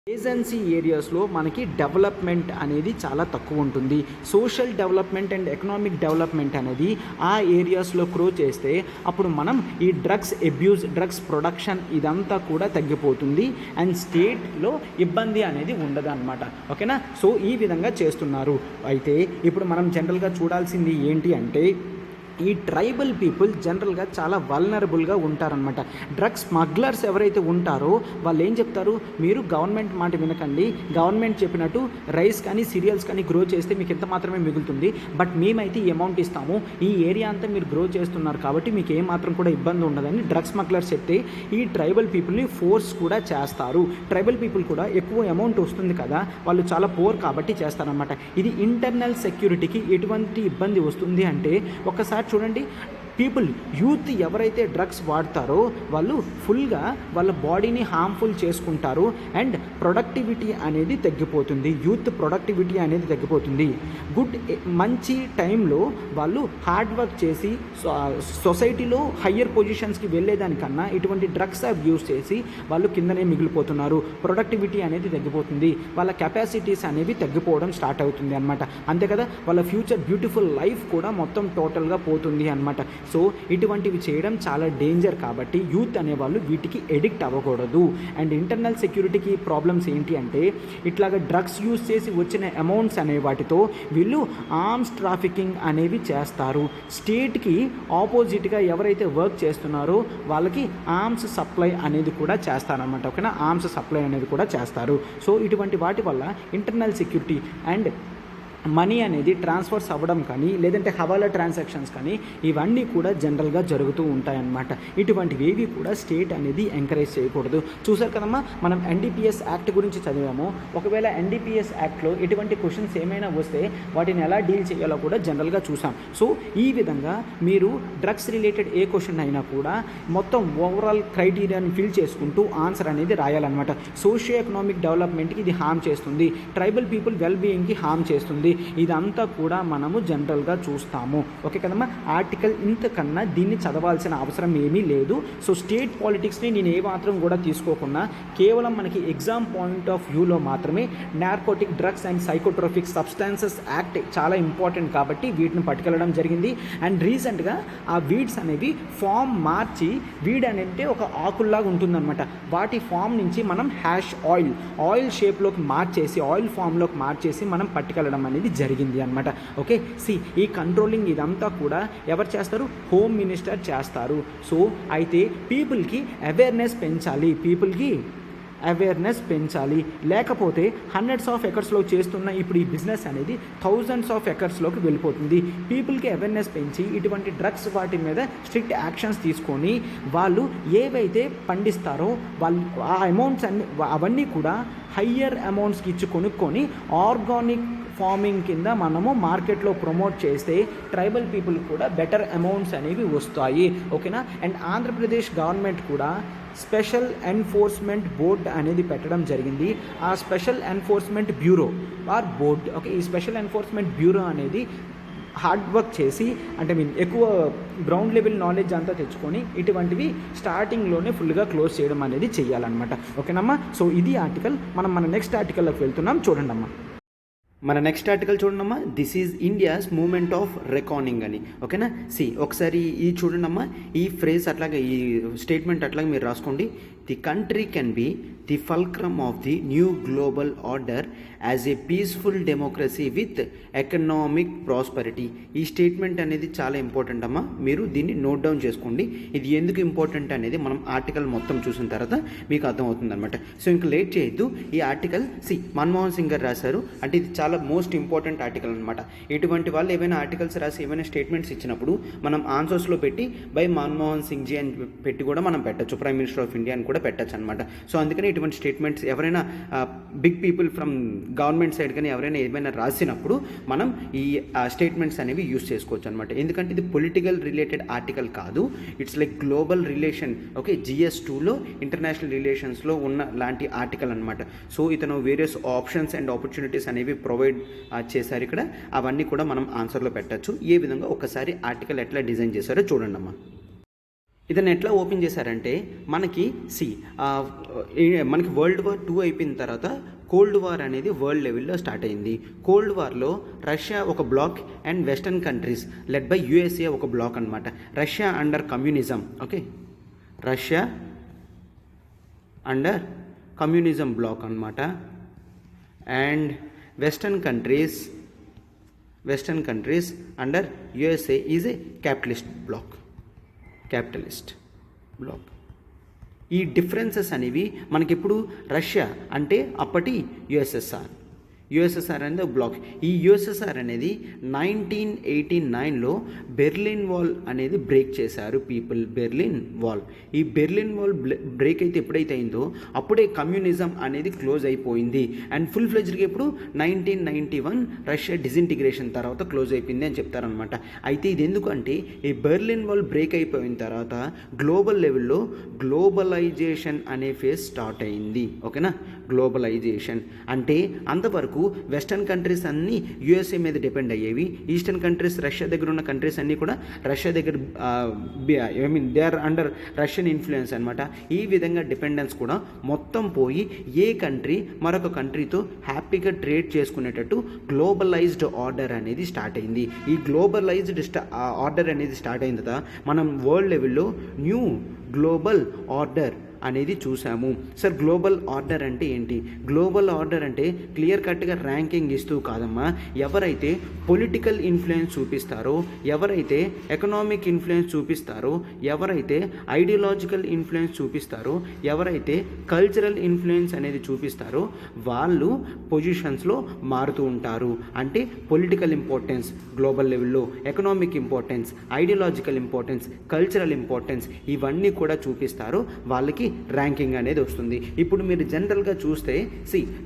ఏజెన్సీ ఏరియాస్లో మనకి డెవలప్మెంట్ అనేది చాలా తక్కువ ఉంటుంది. Social development and economic development అనేది ఆ ఏరియాస్లో గ్రో చేస్తే అప్పుడు మనం ఈ డ్రగ్స్ అబ్యూస్, డ్రగ్స్ ప్రొడక్షన్ ఇదంతా కూడా తగ్గిపోతుంది అండ్ స్టేట్లో ఇబ్బంది అనేది ఉండదు అనమాట. ఓకేనా? సో ఈ విధంగా చేస్తున్నారు. అయితే ఇప్పుడు మనం జనరల్గా చూడాల్సింది ఏంటి అంటే, ఈ ట్రైబల్ పీపుల్ జనరల్గా చాలా వల్నరబుల్గా ఉంటారనమాట. డ్రగ్స్ స్మగ్లర్స్ ఎవరైతే ఉంటారో వాళ్ళు ఏం చెప్తారు? మీరు గవర్నమెంట్ మాట వినకండి, గవర్నమెంట్ చెప్పినట్టు రైస్ కానీ సీరియల్స్ కానీ గ్రో చేస్తే మీకు ఎంత మాత్రమే మిగులుతుంది, బట్ మేమైతే ఈ అమౌంట్ ఇస్తాము, ఈ ఏరియా అంతా మీరు గ్రో చేస్తున్నారు కాబట్టి మీకు ఏమాత్రం కూడా ఇబ్బంది ఉండదని డ్రగ్స్ స్మగ్లర్స్ చెప్తే ఈ ట్రైబల్ పీపుల్ని ఫోర్స్ కూడా చేస్తారు. ట్రైబల్ పీపుల్ కూడా ఎక్కువ అమౌంట్ వస్తుంది కదా, వాళ్ళు చాలా పూర్ కాబట్టి చేస్తారనమాట. ఇది ఇంటర్నల్ సెక్యూరిటీకి ఎటువంటి ఇబ్బంది వస్తుంది అంటే, ఒకసారి చూడండి, పీపుల్ యూత్ ఎవరైతే డ్రగ్స్ వాడతారో వాళ్ళు ఫుల్గా వాళ్ళ బాడీని హార్మ్ఫుల్ చేసుకుంటారు అండ్ ప్రొడక్టివిటీ అనేది తగ్గిపోతుంది. యూత్ ప్రొడక్టివిటీ అనేది తగ్గిపోతుంది. మంచి టైంలో వాళ్ళు హార్డ్ వర్క్ చేసి సొసైటీలో హయ్యర్ పొజిషన్స్కి వెళ్ళేదానికన్నా ఇటువంటి డ్రగ్స్ యూస్ చేసి వాళ్ళు కిందనే మిగిలిపోతున్నారు. ప్రొడక్టివిటీ అనేది తగ్గిపోతుంది. వాళ్ళ కెపాసిటీస్ అనేవి తగ్గిపోవడం స్టార్ట్ అవుతుంది అనమాట. అంతే కదా, వాళ్ళ ఫ్యూచర్ బ్యూటిఫుల్ లైఫ్ కూడా మొత్తం టోటల్గా పోతుంది అనమాట. సో ఇటువంటివి చేయడం చాలా డేంజర్ కాబట్టి యూత్ అనేవాళ్ళు వీటికి ఎడిక్ట్ అవ్వకూడదు. అండ్ ఇంటర్నల్ సెక్యూరిటీకి ప్రాబ్లమ్స్ ఏంటి అంటే, ఇట్లాగ డ్రగ్స్ యూస్ చేసి వచ్చిన అమౌంట్స్ అనే వాటితో వీళ్ళు ఆర్మ్స్ ట్రాఫికింగ్ అనేవి చేస్తారు. స్టేట్కి ఆపోజిట్గా ఎవరైతే వర్క్ చేస్తున్నారో వాళ్ళకి ఆర్మ్స్ సప్లై అనేది కూడా చేస్తారనమాట. ఓకేనా? ఆర్మ్స్ సప్లై అనేది కూడా చేస్తారు. సో ఇటువంటి వాటి వల్ల ఇంటర్నల్ సెక్యూరిటీ అండ్ మనీ అనేది ట్రాన్స్ఫర్స్ అవ్వడం కానీ లేదంటే హవాలా ట్రాన్సాక్షన్స్ కానీ ఇవన్నీ కూడా జనరల్గా జరుగుతూ ఉంటాయన్నమాట. ఇటువంటివి ఏవి కూడా స్టేట్ అనేది ఎంకరేజ్ చేయకూడదు. చూసారు కదమ్మా, మనం ఎన్డీపీఎస్ యాక్ట్ గురించి చదివాము. ఒకవేళ ఎన్డీపీఎస్ యాక్ట్లో ఎటువంటి క్వశ్చన్స్ ఏమైనా వస్తే వాటిని ఎలా డీల్ చేయాలో కూడా జనరల్గా చూసాం. సో ఈ విధంగా మీరు డ్రగ్స్ రిలేటెడ్ ఏ క్వశ్చన్ అయినా కూడా మొత్తం ఓవరాల్ క్రైటీరియాని ఫిల్ చేసుకుంటూ ఆన్సర్ అనేది రాయాలన్నమాట. సోషియో ఎకనామిక్ డెవలప్మెంట్కి ఇది హార్మ్ చేస్తుంది, ట్రైబల్ పీపుల్ వెల్ బీయింగ్కి హార్మ్ చేస్తుంది. ఇదంతా కూడా మనము జనరల్గా చూస్తాము. ఓకే కదమ్మా? ఆర్టికల్ ఇంతకన్నా దీన్ని చదవాల్సిన అవసరం ఏమీ లేదు. సో స్టేట్ పాలిటిక్స్ని నేను ఏమాత్రం కూడా తీసుకోకుండా కేవలం మనకి ఎగ్జామ్ పాయింట్ ఆఫ్ వ్యూలో మాత్రమే narcotic drugs and psychotropic substances act చాలా ఇంపార్టెంట్ కాబట్టి వీటిని పట్టుకెళ్ళడం జరిగింది. అండ్ రీసెంట్గా ఆ వీడ్స్ అనేవి ఫామ్ మార్చి, వీడ్ అంటే ఒక ఆకుల్లాగా ఉంటుందన్నమాట, వాటి ఫామ్ నుంచి మనం హ్యాష్ ఆయిల్ షేప్లోకి మార్చేసి, ఆయిల్ ఫామ్లోకి మార్చేసి మనం పట్టుకెళ్ళడం అనేది జరిగింది అనమాట. ఓకే, ఈ కంట్రోలింగ్ ఇదంతా కూడా ఎవరు చేస్తారు? హోమ్ మినిస్టర్ చేస్తారు. సో అయితే పీపుల్కి అవేర్నెస్ పెంచాలి. లేకపోతే హండ్రెడ్స్ ఆఫ్ ఎకర్స్లో చేస్తున్న ఇప్పుడు ఈ బిజినెస్ అనేది థౌజండ్స్ ఆఫ్ ఎకర్స్లోకి వెళ్ళిపోతుంది. పీపుల్కి అవేర్నెస్ పెంచి ఇటువంటి డ్రగ్స్ వాటి మీద స్ట్రిక్ట్ యాక్షన్స్ తీసుకొని వాళ్ళు ఏవైతే పండిస్తారో వాళ్ళు ఆ అమౌంట్స్ అవన్నీ కూడా హయ్యర్ అమౌంట్స్కి ఇచ్చి కొనుక్కొని ఆర్గానిక్ ఫార్మింగ్ కింద మనము మార్కెట్లో ప్రమోట్ చేస్తే ట్రైబల్ పీపుల్ కూడా బెటర్ అమౌంట్స్ అనేవి వస్తాయి. ఓకేనా? అండ్ ఆంధ్రప్రదేశ్ గవర్నమెంట్ కూడా స్పెషల్ ఎన్ఫోర్స్మెంట్ బోర్డ్ అనేది పెట్టడం జరిగింది. ఆ special enforcement bureau board, okay, ఈ స్పెషల్ ఎన్ఫోర్స్మెంట్ బ్యూరో అనేది హార్డ్ వర్క్ చేసి అంటే ఎక్కువ గ్రౌండ్ లెవెల్ నాలెడ్జ్ అంతా తెచ్చుకొని ఇటువంటివి స్టార్టింగ్లోనే ఫుల్గా క్లోజ్ చేయడం అనేది చెయ్యాలన్నమాట. ఓకేనమ్మా? సో ఇది ఆర్టికల్. మనం మన నెక్స్ట్ ఆర్టికల్లోకి వెళ్తున్నాం. చూడండి అమ్మా, మన నెక్స్ట్ ఆర్టికల్ చూడండమ్మా. This is India's moment of recording అని. ఓకేనా? ఒకసారి ఈ చూడండమ్మా, ఈ ఫ్రేజ్ అట్లాగే ఈ స్టేట్మెంట్ అట్లాగే మీరు రాసుకోండి. The country can be the fulcrum of the new global order as a peaceful democracy with economic prosperity. ఈ స్టేట్మెంట్ అనేది చాలా ఇంపార్టెంట్ అమ్మా, మీరు దీన్ని నోట్ డౌన్ చేసుకోండి. ఇది ఎందుకు ఇంపార్టెంట్ అనేది మనం ఆర్టికల్ మొత్తం చూసిన తర్వాత మీకు అర్థమవుతుంది అనమాట. సో ఇంకా లేట్ చేయొద్దు. ఈ ఆర్టికల్ మన్మోహన్ సింగ్ గారు రాశారు. అంటే ఇది చాలా మోస్ట్ ఇంపార్టెంట్ ఆర్టికల్ అనమాట. ఇటువంటి వాళ్ళు ఏమైనా ఆర్టికల్స్ రాసి ఏమైనా స్టేట్మెంట్స్ ఇచ్చినప్పుడు మనం ఆన్సర్స్లో పెట్టి బై మన్మోహన్ సింగ్ జీ అని పెట్టి కూడా మనం పెట్టచ్చు, ప్రైమ్ మినిస్టర్ ఆఫ్ ఇండియా అని కూడా పెట్టచ్చు అనమాట. సో అందుకని ఇటువంటి స్టేట్మెంట్స్ ఎవరైనా big people from government side కానీ ఎవరైనా ఏమైనా రాసినప్పుడు మనం ఈ స్టేట్మెంట్స్ అనేవి యూస్ చేసుకోవచ్చు అనమాట. ఎందుకంటే ఇది పొలిటికల్ రిలేటెడ్ ఆర్టికల్ కాదు, it's like global relation. Okay, GS2లో ఇంటర్నేషనల్ రిలేషన్స్లో ఉన్న లాంటి ఆర్టికల్ అనమాట. సో ఇతను వేరియస్ ఆప్షన్స్ అండ్ ఆపర్చునిటీస్ అనేవి ప్రొవైడ్ చేశారు ఇక్కడ. అవన్నీ కూడా మనం ఆన్సర్లో పెట్టచ్చు. ఏ విధంగా ఒకసారి ఆర్టికల్ ఎట్లా డిజైన్ చేశారో చూడండి అమ్మా. ఇతను ఎట్లా ఓపెన్ చేశారంటే మనకి మనకి వరల్డ్ వార్ 2 అయిపోయిన తర్వాత కోల్డ్ వార్ అనేది వరల్డ్ లెవెల్లో స్టార్ట్ అయింది. కోల్డ్ వార్లో రష్యా ఒక bloc and western countries led by USA ఒక బ్లాక్ అనమాట. Russia under communism, okay, Russia under communism bloc అనమాట. And western countries under USA is a capitalist bloc. ఈ differences అనేవి మనకిప్పుడు రష్యా అంటే అప్పటి యుఎస్ఎస్ఆర్ అనేది బ్లాక్. ఈ యుఎస్ఎస్ఆర్ అనేది 1989లో బెర్లిన్ వాల్ అనేది బ్రేక్ చేశారు పీపుల్. బెర్లిన్ వాల్ బ్రేక్ అయితే ఎప్పుడైతే అయిందో అప్పుడే కమ్యూనిజం అనేది క్లోజ్ అయిపోయింది. అండ్ ఫుల్ ఫ్లెజ్డ్గా ఇప్పుడు 1991 రష్యా డిసింటిగ్రేషన్ తర్వాత క్లోజ్ అయిపోయింది అని చెప్తారనమాట. అయితే ఇది ఎందుకంటే ఈ బెర్లిన్ వాల్ బ్రేక్ అయిపోయిన తర్వాత గ్లోబల్ లెవెల్లో గ్లోబలైజేషన్ అనే ఫేజ్ స్టార్ట్ అయింది. ఓకేనా, గ్లోబలైజేషన్ అంటే అంతవరకు వెస్టర్న్ కంట్రీస్ అన్నీ USA మీద డిపెండ్ అయ్యేవి. ఈస్టర్న్ కంట్రీస్, రష్యా దగ్గర ఉన్న కంట్రీస్ అన్నీ కూడా రష్యా దగ్గర they are under Russian influence అనమాట. ఈ విధంగా డిపెండెన్స్ కూడా మొత్తం పోయి ఏ కంట్రీ మరొక కంట్రీతో హ్యాపీగా ట్రేడ్ చేసుకునేటట్టు గ్లోబలైజ్డ్ ఆర్డర్ అనేది స్టార్ట్ అయింది. ఈ గ్లోబలైజ్డ్ ఆర్డర్ అనేది స్టార్ట్ అయిన తర్వాత మనం వరల్డ్ లెవెల్లో న్యూ గ్లోబల్ ఆర్డర్ అనేది చూసాము. సార్ గ్లోబల్ ఆర్డర్ అంటే ఏంటి? గ్లోబల్ ఆర్డర్ అంటే క్లియర్ కట్గా ర్యాంకింగ్ ఇస్తూ కాదమ్మా, ఎవరైతే పొలిటికల్ ఇన్ఫ్లుయెన్స్ చూపిస్తారో, ఎవరైతే ఎకనామిక్ ఇన్ఫ్లుయెన్స్ చూపిస్తారో, ఎవరైతే ఐడియాలజికల్ ఇన్ఫ్లుయెన్స్ చూపిస్తారో, ఎవరైతే కల్చరల్ ఇన్ఫ్లుయెన్స్ అనేది చూపిస్తారో వాళ్ళు పొజిషన్స్లో మారుతూ ఉంటారు. అంటే పొలిటికల్ ఇంపార్టెన్స్ గ్లోబల్ లెవెల్లో, economic importance, ideological importance, cultural importance ఇవన్నీ కూడా చూపిస్తారు. వాళ్ళకి ర్యాంకింగ్ అనేది వస్తుంది. ఇప్పుడు మీరు జనరల్గా చూస్తే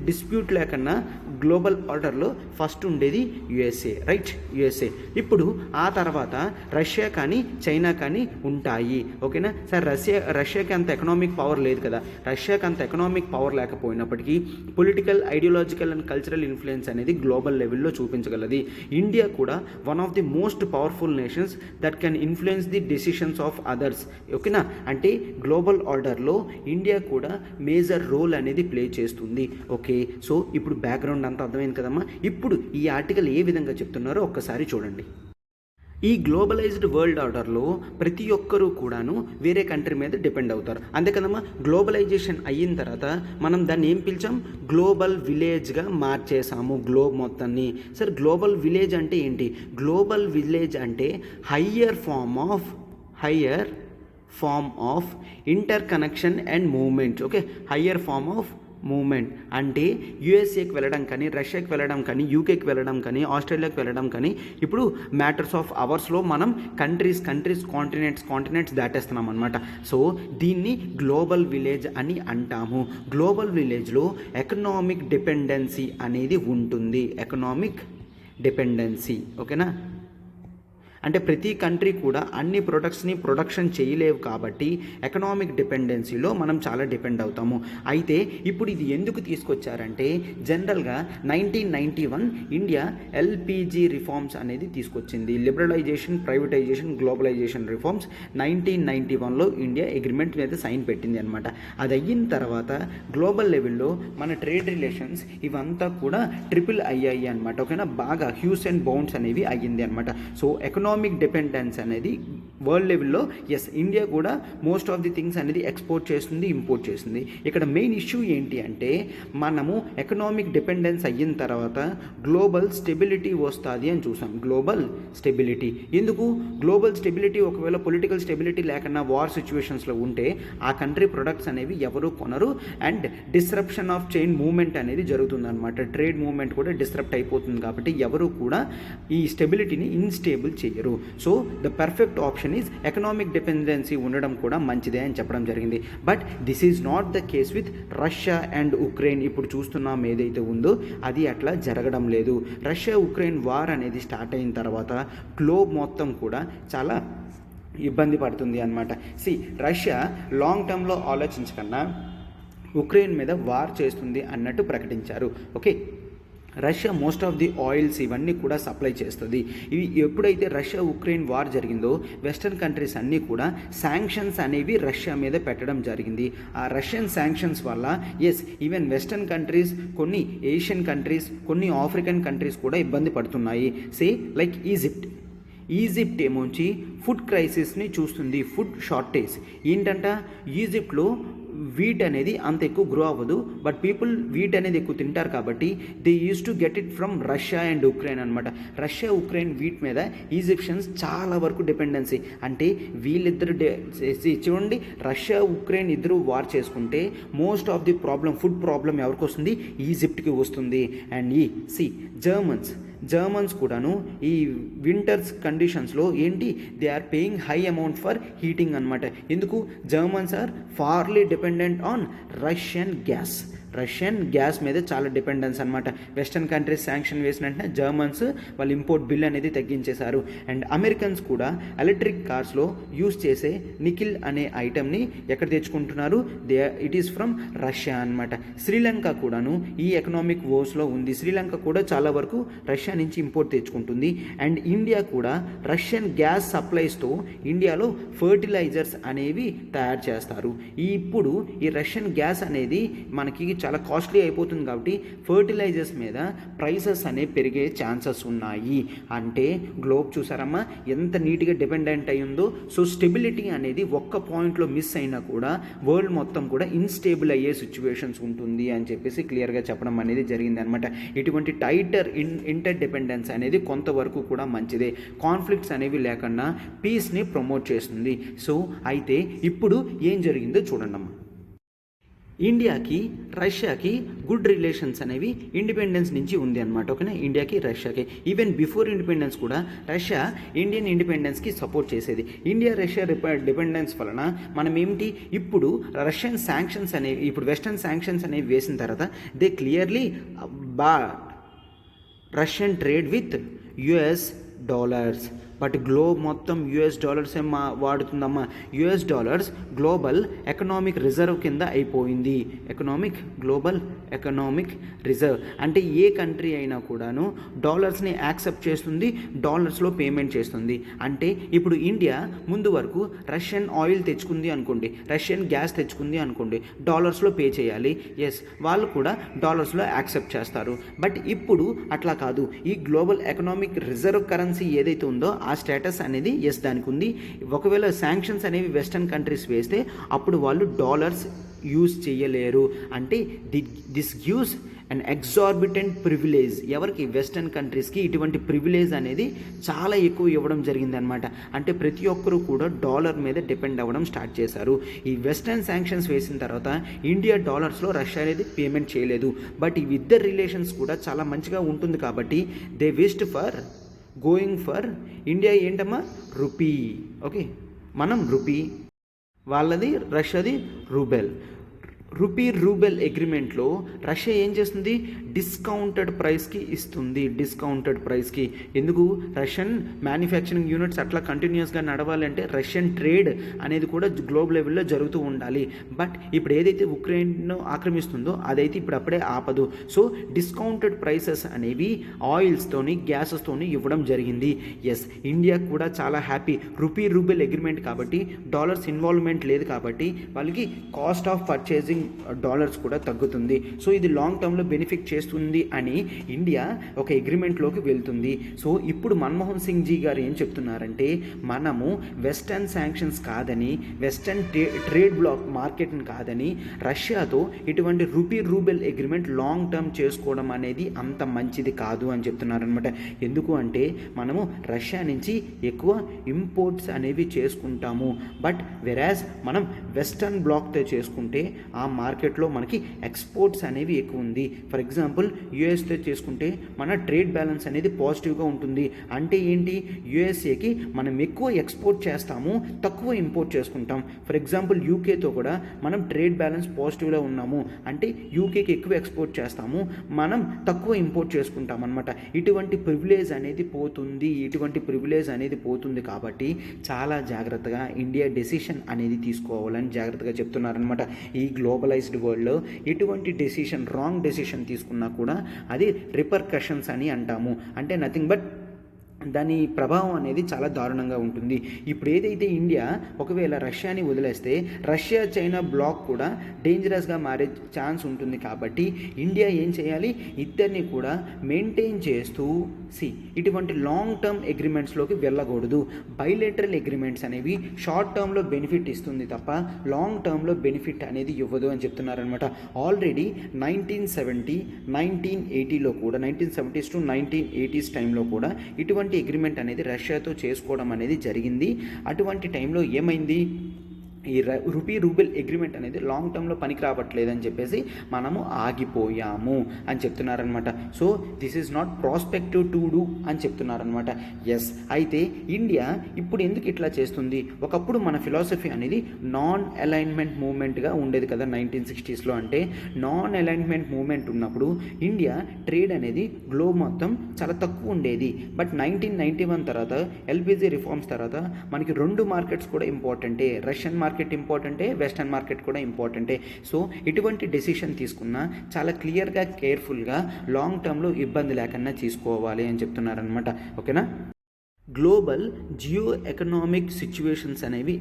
డిస్ప్యూట్ లేకన్నా గ్లోబల్ ఆర్డర్లో ఫస్ట్ ఉండేది USA, రైట్? USA. ఇప్పుడు ఆ తర్వాత రష్యా కానీ చైనా కానీ ఉంటాయి. ఓకేనా సార్? రష్యాకి అంత ఎకనామిక్ పవర్ లేదు కదా. రష్యాకి అంత ఎకనామిక్ పవర్ లేకపోయినప్పటికీ political, ideological and cultural influence అనేది గ్లోబల్ లెవెల్లో చూపించగలది. ఇండియా కూడా one of the most powerful nations that can influence the decisions of others. ఓకేనా? అంటే గ్లోబల్ ఆర్డర్లో ఇండియా కూడా మేజర్ రోల్ అనేది ప్లే చేస్తుంది. ఓకే, సో ఇప్పుడు బ్యాక్గ్రౌండ్ అంతా అర్థమైంది కదమ్మా. ఇప్పుడు ఈ ఆర్టికల్ ఏ విధంగా చెప్తున్నారో ఒక్కసారి చూడండి. ఈ గ్లోబలైజ్డ్ వరల్డ్ ఆర్డర్లో ప్రతి ఒక్కరూ కూడాను వేరే కంట్రీ మీద డిపెండ్ అవుతారు. అంతే కదమ్మా. గ్లోబలైజేషన్ అయిన తర్వాత మనం దాన్ని ఏం పిలిచాం? గ్లోబల్ విలేజ్గా మార్చేసాము గ్లోబ్ మొత్తాన్ని. సార్ గ్లోబల్ విలేజ్ అంటే ఏంటి? గ్లోబల్ విలేజ్ అంటే higher form of interconnection and movement. Okay, higher form of movement అంటే USAకి వెళ్ళడం కానీ, రష్యాకి వెళ్ళడం కానీ, UKకి వెళ్ళడం కానీ, ఆస్ట్రేలియాకి వెళ్ళడం కానీ ఇప్పుడు మ్యాటర్స్ ఆఫ్ అవర్స్లో మనం కంట్రీస్, కాంటినెంట్స్ దాటేస్తున్నాం అనమాట. సో దీన్ని గ్లోబల్ విలేజ్ అని అంటాము. గ్లోబల్ విలేజ్లో ఎకనామిక్ డిపెండెన్సీ అనేది ఉంటుంది. ఎకనామిక్ డిపెండెన్సీ, ఓకేనా? అంటే ప్రతి కంట్రీ కూడా అన్ని ప్రొడక్ట్స్ని ప్రొడక్షన్ చేయలేవు కాబట్టి ఎకనామిక్ డిపెండెన్సీలో మనం చాలా డిపెండ్ అవుతాము. అయితే ఇప్పుడు ఇది ఎందుకు తీసుకొచ్చారంటే జనరల్గా 1991 ఇండియా LPG రిఫార్మ్స్ అనేది తీసుకొచ్చింది. లిబరలైజేషన్, ప్రైవేటైజేషన్, గ్లోబలైజేషన్ రిఫార్మ్స్ 1991లో ఇండియా అగ్రిమెంట్ మీద సైన్ పెట్టింది అనమాట. అది అయిన తర్వాత గ్లోబల్ లెవెల్లో మన ట్రేడ్ రిలేషన్స్ ఇవంతా కూడా ట్రిపుల్ అయ్యాయి అనమాట. ఓకేనా? బాగా హ్యూస్ అండ్ బౌండ్స్ అనేవి అయ్యింది అనమాట. సో ఎకనామిక్ డిపెండెన్స్ అనేది వరల్డ్ లెవెల్లో ఇండియా కూడా మోస్ట్ ఆఫ్ ది థింగ్స్ అనేది ఎక్స్పోర్ట్ చేస్తుంది, ఇంపోర్ట్ చేస్తుంది. ఇక్కడ మెయిన్ ఇష్యూ ఏంటి అంటే మనము ఎకనామిక్ డిపెండెన్స్ అయిన తర్వాత గ్లోబల్ స్టెబిలిటీ వస్తుంది అని చూసాం. గ్లోబల్ స్టెబిలిటీ ఎందుకు? గ్లోబల్ స్టెబిలిటీ ఒకవేళ పొలిటికల్ స్టెబిలిటీ లేకన్నా వార్ సిచ్యువేషన్స్లో ఉంటే ఆ కంట్రీ ప్రొడక్ట్స్ అనేవి ఎవరు కొనరు and disruption of chain movement అనేది జరుగుతుంది అనమాట. ట్రేడ్ మూవ్మెంట్ కూడా డిస్రప్ట్ అయిపోతుంది కాబట్టి ఎవరు కూడా ఈ స్టెబిలిటీని ఇన్స్టేబుల్ చేయరు. So the perfect option option is economic dependency ఉండడం కూడా మంచిదే అని చెప్పడం జరిగింది. But this is not the case with Russia and Ukraine. ఇప్పుడు చూస్తున్నాం ఏదైతే ఉందో అది అట్లా జరగడం లేదు. రష్యా ఉక్రెయిన్ వార్ అనేది స్టార్ట్ అయిన తర్వాత గ్లోబ్ మొత్తం కూడా చాలా ఇబ్బంది పడుతుంది అనమాట. రష్యా లాంగ్ టర్మ్లో ఆలోచించకుండా ఉక్రెయిన్ మీద వార్ చేస్తుంది అన్నట్టు ప్రకటించారు. Okay, Russia most of the oils ఇవన్నీ కూడా సప్లై చేస్తుంది. ఇవి ఎప్పుడైతే రష్యా ఉక్రెయిన్ వార్ జరిగిందో వెస్టర్న్ కంట్రీస్ అన్నీ కూడా శాంక్షన్స్ అనేవి రష్యా మీద పెట్టడం జరిగింది. ఆ రష్యన్ శాంక్షన్స్ వల్ల ఈవెన్ వెస్టర్న్ కంట్రీస్, కొన్ని ఏషియన్ కంట్రీస్, కొన్ని ఆఫ్రికన్ కంట్రీస్ కూడా ఇబ్బంది పడుతున్నాయి. లైక్ ఈజిప్ట్ ఏమోంచి ఫుడ్ క్రైసిస్ని చూస్తుంది, ఫుడ్ షార్టేజ్. ఏంటంట, ఈజిప్ట్లో వీట్ అనేది అంత ఎక్కువ గ్రో అవ్వదు, బట్ పీపుల్ వీట్ అనేది ఎక్కువ తింటారు కాబట్టి they use to get it from Russia and Ukraine అనమాట. రష్యా ఉక్రెయిన్ వీట్ మీద ఈజిప్షియన్స్ చాలా వరకు డిపెండెన్సీ. అంటే వీళ్ళిద్దరు చూడండి, రష్యా ఉక్రెయిన్ ఇద్దరు వార్ చేసుకుంటే most of the problem, food problem ఎవరికి వస్తుంది, ఈజిప్ట్కి వస్తుంది. అండ్ జర్మన్స్ కూడాను ఈ వింటర్స్ కండిషన్స్లో ఏంటి, they are paying high amount for heating అనమాట. ఎందుకు, Germans are fairly dependent on Russian gas మీద చాలా డిపెండెన్స్ అనమాట. వెస్టర్న్ కంట్రీస్ శాంక్షన్ వేసిన వెంటనే జర్మన్స్ వాళ్ళ ఇంపోర్ట్ బిల్ అనేది తగ్గించేశారు. అండ్ అమెరికన్స్ కూడా ఎలక్ట్రిక్ కార్స్లో యూస్ చేసే నికిల్ అనే ఐటమ్ని ఎక్కడ తెచ్చుకుంటున్నారు, ఇట్ ఈస్ ఫ్రమ్ రష్యా అనమాట. శ్రీలంక కూడాను ఈ ఎకనామిక్ వోర్స్లో ఉంది. శ్రీలంక కూడా చాలా వరకు రష్యా నుంచి ఇంపోర్ట్ తెచ్చుకుంటుంది. అండ్ ఇండియా కూడా రష్యన్ గ్యాస్ సప్లైస్తో ఇండియాలో ఫర్టిలైజర్స్ అనేవి తయారు చేస్తారు. ఇప్పుడు ఈ రష్యన్ గ్యాస్ అనేది మనకి చాలా కాస్ట్లీ అయిపోతుంది కాబట్టి ఫర్టిలైజర్స్ మీద ప్రైసెస్ అనేవి పెరిగే ఛాన్సెస్ ఉన్నాయి. అంటే గ్లోబ్ చూసారమ్మా ఎంత నీట్గా డిపెండెంట్ అయి ఉందో. స్టెబిలిటీ అనేది ఒక్క పాయింట్లో మిస్ అయినా కూడా వరల్డ్ మొత్తం కూడా ఇన్స్టేబుల్ అయ్యే సిచ్యువేషన్స్ ఉంటుంది అని చెప్పేసి క్లియర్గా చెప్పడం అనేది జరిగింది అనమాట. ఇటువంటి టైటర్ ఇంటర్ డిపెండెన్స్ అనేది కొంతవరకు కూడా మంచిదే. కాన్ఫ్లిక్ట్స్ అనేవి లేకుండా పీస్ని ప్రమోట్ చేస్తుంది. అయితే ఇప్పుడు ఏం జరిగిందో చూడండి అమ్మా. ఇండియాకి రష్యాకి గుడ్ రిలేషన్స్ అనేవి ఇండిపెండెన్స్ నుంచి ఉంది అనమాట. ఓకేనా, ఇండియాకి రష్యాకి ఈవెన్ బిఫోర్ ఇండిపెండెన్స్ కూడా రష్యా ఇండియన్ ఇండిపెండెన్స్కి సపోర్ట్ చేసేది. ఇండియా రష్యా డిపెండెన్స్ వలన మనం ఏమిటి, ఇప్పుడు రష్యన్ శాంక్షన్స్ అనేవి, ఇప్పుడు వెస్టర్న్ శాంక్షన్స్ అనేవి వేసిన తర్వాత they clearly Russian trade with US dollars. But globe మొత్తం యుఎస్ డాలర్స్ వాడుతుందమ్మా. US dollars global economic reserve కింద అయిపోయింది. గ్లోబల్ ఎకనామిక్ రిజర్వ్ అంటే ఏ కంట్రీ అయినా కూడాను డాలర్స్ని యాక్సెప్ట్ చేస్తుంది, డాలర్స్లో పేమెంట్ చేస్తుంది. అంటే ఇప్పుడు ఇండియా ముందు వరకు రష్యన్ ఆయిల్ తెచ్చుకుంది అనుకోండి, రష్యన్ గ్యాస్ తెచ్చుకుంది అనుకోండి, డాలర్స్లో పే చేయాలి. వాళ్ళు కూడా డాలర్స్లో యాక్సెప్ట్ చేస్తారు. బట్ ఇప్పుడు అట్లా కాదు. ఈ గ్లోబల్ ఎకనామిక్ రిజర్వ్ కరెన్సీ ఏదైతే ఉందో ఆ స్టేటస్ అనేది దానికి ఉంది. ఒకవేళ శాంక్షన్స్ అనేవి వెస్టర్న్ కంట్రీస్ వేస్తే అప్పుడు వాళ్ళు డాలర్స్ యూజ్ చేయలేరు. అంటే this gives and exorbitant privilege. ఎవరికి, వెస్టర్న్ కంట్రీస్కి ఇటువంటి ప్రివిలేజ్ అనేది చాలా ఎక్కువ ఇవ్వడం జరిగింది అనమాట. అంటే ప్రతి ఒక్కరూ కూడా డాలర్ మీద డిపెండ్ అవ్వడం స్టార్ట్ చేశారు. ఈ వెస్టర్న్ శాంక్షన్స్ వేసిన తర్వాత ఇండియా డాలర్స్లో రష్యా అనేది పేమెంట్ చేయలేదు. బట్ ఈ ఇద్దరు రిలేషన్స్ కూడా చాలా మంచిగా ఉంటుంది కాబట్టి they wished for going for India ఏంటమ్మా, రూపీ. ఓకే, మనం రూపీ, వాళ్ళది రష్యాది రూబెల్ అగ్రిమెంట్లో రష్యా ఏం చేస్తుంది, డిస్కౌంటెడ్ ప్రైస్కి ఇస్తుంది. డిస్కౌంటెడ్ ప్రైస్కి ఎందుకు, రష్యన్ మ్యానుఫ్యాక్చరింగ్ యూనిట్స్ అట్లా కంటిన్యూస్గా నడవాలంటే రష్యన్ ట్రేడ్ అనేది కూడా గ్లోబల్ లెవెల్లో జరుగుతూ ఉండాలి. బట్ ఇప్పుడు ఏదైతే ఉక్రెయిన్ ఆక్రమిస్తుందో అదైతే ఇప్పుడు అప్పుడే ఆపదు. డిస్కౌంటెడ్ ప్రైసెస్ అనేవి ఆయిల్స్తోని గ్యాసెస్తోని ఇవ్వడం జరిగింది. ఇండియా కూడా చాలా హ్యాపీ. రూబెల్ అగ్రిమెంట్ కాబట్టి డాలర్స్ ఇన్వాల్వ్మెంట్ లేదు కాబట్టి వాళ్ళకి కాస్ట్ ఆఫ్ పర్చేసింగ్ డాలర్స్ కూడా తగ్గుతుంది. ఇది లాంగ్ టర్మ్లో బెనిఫిట్ చేస్తుంది అని ఇండియా ఒక అగ్రిమెంట్లోకి వెళ్తుంది. ఇప్పుడు మన్మోహన్ సింగ్ జీ గారు ఏం చెప్తున్నారంటే, మనము వెస్టర్న్ శాంక్షన్స్ కాదని, వెస్టర్న్ ట్రేడ్ బ్లాక్ మార్కెట్ని కాదని రష్యాతో ఇటువంటి రూబెల్ అగ్రిమెంట్ లాంగ్ టర్మ్ చేసుకోవడం అనేది అంత మంచిది కాదు అని చెప్తున్నారనమాట. ఎందుకు అంటే మనము రష్యా నుంచి ఎక్కువ ఇంపోర్ట్స్ అనేవి చేసుకుంటాము. బట్ వెరాజ్ మనం వెస్టర్న్ బ్లాక్తో చేసుకుంటే ఆ మార్కెట్లో మనకి ఎక్స్పోర్ట్స్ అనేవి ఎక్కువ ఉంది. ఫర్ ఎగ్జాంపుల్ యూఎస్తో చేసుకుంటే మన ట్రేడ్ బ్యాలెన్స్ అనేది పాజిటివ్గా ఉంటుంది. అంటే ఏంటి, యూఎస్ఏకి మనం ఎక్కువ ఎక్స్పోర్ట్ చేస్తాము, తక్కువ ఇంపోర్ట్ చేసుకుంటాం. ఫర్ ఎగ్జాంపుల్ యూకేతో కూడా మనం ట్రేడ్ బ్యాలెన్స్ పాజిటివ్లో ఉన్నాము, అంటే యూకేకి ఎక్కువ ఎక్స్పోర్ట్ చేస్తాము, మనం తక్కువ ఇంపోర్ట్ చేసుకుంటాం అనమాట. ఇటువంటి ప్రివిలేజ్ అనేది పోతుంది కాబట్టి చాలా జాగ్రత్తగా ఇండియా డెసిషన్ అనేది తీసుకోవాలని జాగ్రత్తగా చెప్తున్నారనమాట. ఈ గ్లోబలైజ్డ్ వరల్డ్లో ఎటువంటి డెసిషన్, రాంగ్ డెసిషన్ తీసుకున్నా కూడా అది రిపర్కషన్స్ అని అంటాము. అంటే నథింగ్ బట్ దాని ప్రభావం అనేది చాలా దారుణంగా ఉంటుంది. ఇప్పుడు ఏదైతే ఇండియా ఒకవేళ రష్యాని వదిలేస్తే రష్యా చైనా బ్లాక్ కూడా డేంజరస్గా మారే ఛాన్స్ ఉంటుంది. కాబట్టి ఇండియా ఏం చేయాలి, ఇద్దరిని కూడా మెయింటైన్ చేస్తూ ఇటువంటి లాంగ్ టర్మ్ అగ్రిమెంట్స్లోకి వెళ్ళకూడదు. బైలేటరల్ అగ్రిమెంట్స్ అనేవి షార్ట్ టర్మ్లో బెనిఫిట్ ఇస్తుంది తప్ప లాంగ్ టర్మ్లో బెనిఫిట్ అనేది ఇవ్వదు అని చెప్తున్నారనమాట. ఆల్రెడీ 1970, 1980లో కూడా 1970s to 1980s టైంలో కూడా ఇటువంటి అగ్రిమెంట్ అనేది రష్యాతో చేసుకోవడం అనేది జరిగింది. అటువంటి టైంలో ఏమైంది, ఈ రూబెల్ అగ్రిమెంట్ అనేది లాంగ్ టర్మ్లో పనికి రావట్లేదని చెప్పేసి మనము ఆగిపోయాము అని చెప్తున్నారనమాట. So this is not prospective to do అని చెప్తున్నారనమాట. ఎస్, అయితే ఇండియా ఇప్పుడు ఎందుకు ఇట్లా చేస్తుంది, ఒకప్పుడు మన ఫిలాసఫీ అనేది నాన్ అలైన్మెంట్ మూవ్మెంట్గా ఉండేది కదా 1960sలో. అంటే నాన్ అలైన్మెంట్ మూవ్మెంట్ ఉన్నప్పుడు ఇండియా ట్రేడ్ అనేది గ్లోబ్ మొత్తం చాలా తక్కువ ఉండేది. బట్ 1991 తర్వాత ఎల్పిజి రిఫార్మ్స్ తర్వాత మనకి 2 మార్కెట్స్ కూడా ఇంపార్టెంటే, రష్యన్ మార్కెట్ ఇంపార్టెంటే, వెస్టర్న్ మార్కెట్ కూడా ఇంపార్టెంటే. సో ఇటువంటి డెసిషన్ తీసుకున్నా చాలా క్లియర్గా, కేర్ఫుల్గా లాంగ్ టర్మ్లో ఇబ్బంది లేకుండా తీసుకోవాలి అని చెప్తున్నారనమాట. ఓకేనా. గ్లోబల్ జియో ఎకనామిక్ సిచ్యువేషన్స్ అనేవి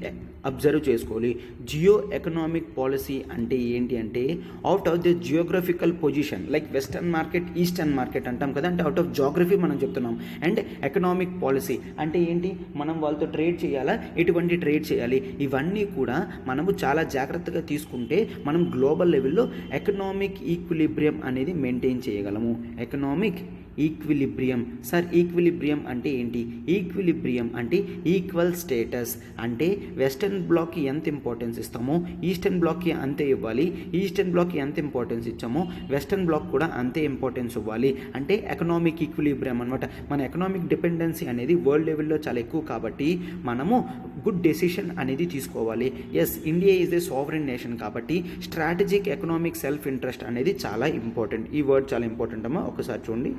అబ్జర్వ్ చేసుకోవాలి. జియో ఎకనామిక్ పాలసీ అంటే ఏంటి అంటే out of the geographical position, like western market, eastern market అంటాం కదా, అంటే అవుట్ ఆఫ్ జాగ్రఫీ మనం చెప్తున్నాం. అండ్ ఎకనామిక్ పాలసీ అంటే ఏంటి, మనం వాళ్ళతో ట్రేడ్ చేయాలా, ఎటువంటి ట్రేడ్ చేయాలి, ఇవన్నీ కూడా మనము చాలా జాగ్రత్తగా తీసుకుంటే మనం గ్లోబల్ లెవెల్లో ఎకనామిక్ ఈక్విలిబ్రియం అనేది మెయింటైన్ చేయగలము. Economic equilibrium. సార్ ఈక్విలిబ్రియం అంటే ఏంటి, ఈక్విలిబ్రియం అంటే ఈక్వల్ స్టేటస్, అంటే వెస్టర్న్ బ్లాక్కి ఎంత ఇంపార్టెన్స్ ఇస్తామో ఈస్టర్న్ బ్లాక్కి అంతే ఇవ్వాలి, ఈస్టర్న్ బ్లాక్కి ఎంత ఇంపార్టెన్స్ ఇచ్చామో వెస్టర్న్ బ్లాక్ కూడా అంతే ఇంపార్టెన్స్ ఇవ్వాలి. అంటే ఎకనామిక్ ఈక్విలిబ్రియం అనమాట. మన ఎకనామిక్ డిపెండెన్సీ అనేది వరల్డ్ లెవెల్లో చాలా ఎక్కువ కాబట్టి మనము గుడ్ డెసిషన్ అనేది తీసుకోవాలి. Yes, India is a sovereign nation కాబట్టి స్ట్రాటజిక్ ఎకనామిక్ సెల్ఫ్ ఇంట్రెస్ట్ అనేది చాలా ఇంపార్టెంట్. ఈ వర్డ్ చాలా ఇంపార్టెంట్ అమ్మా, ఒకసారి చూడండి.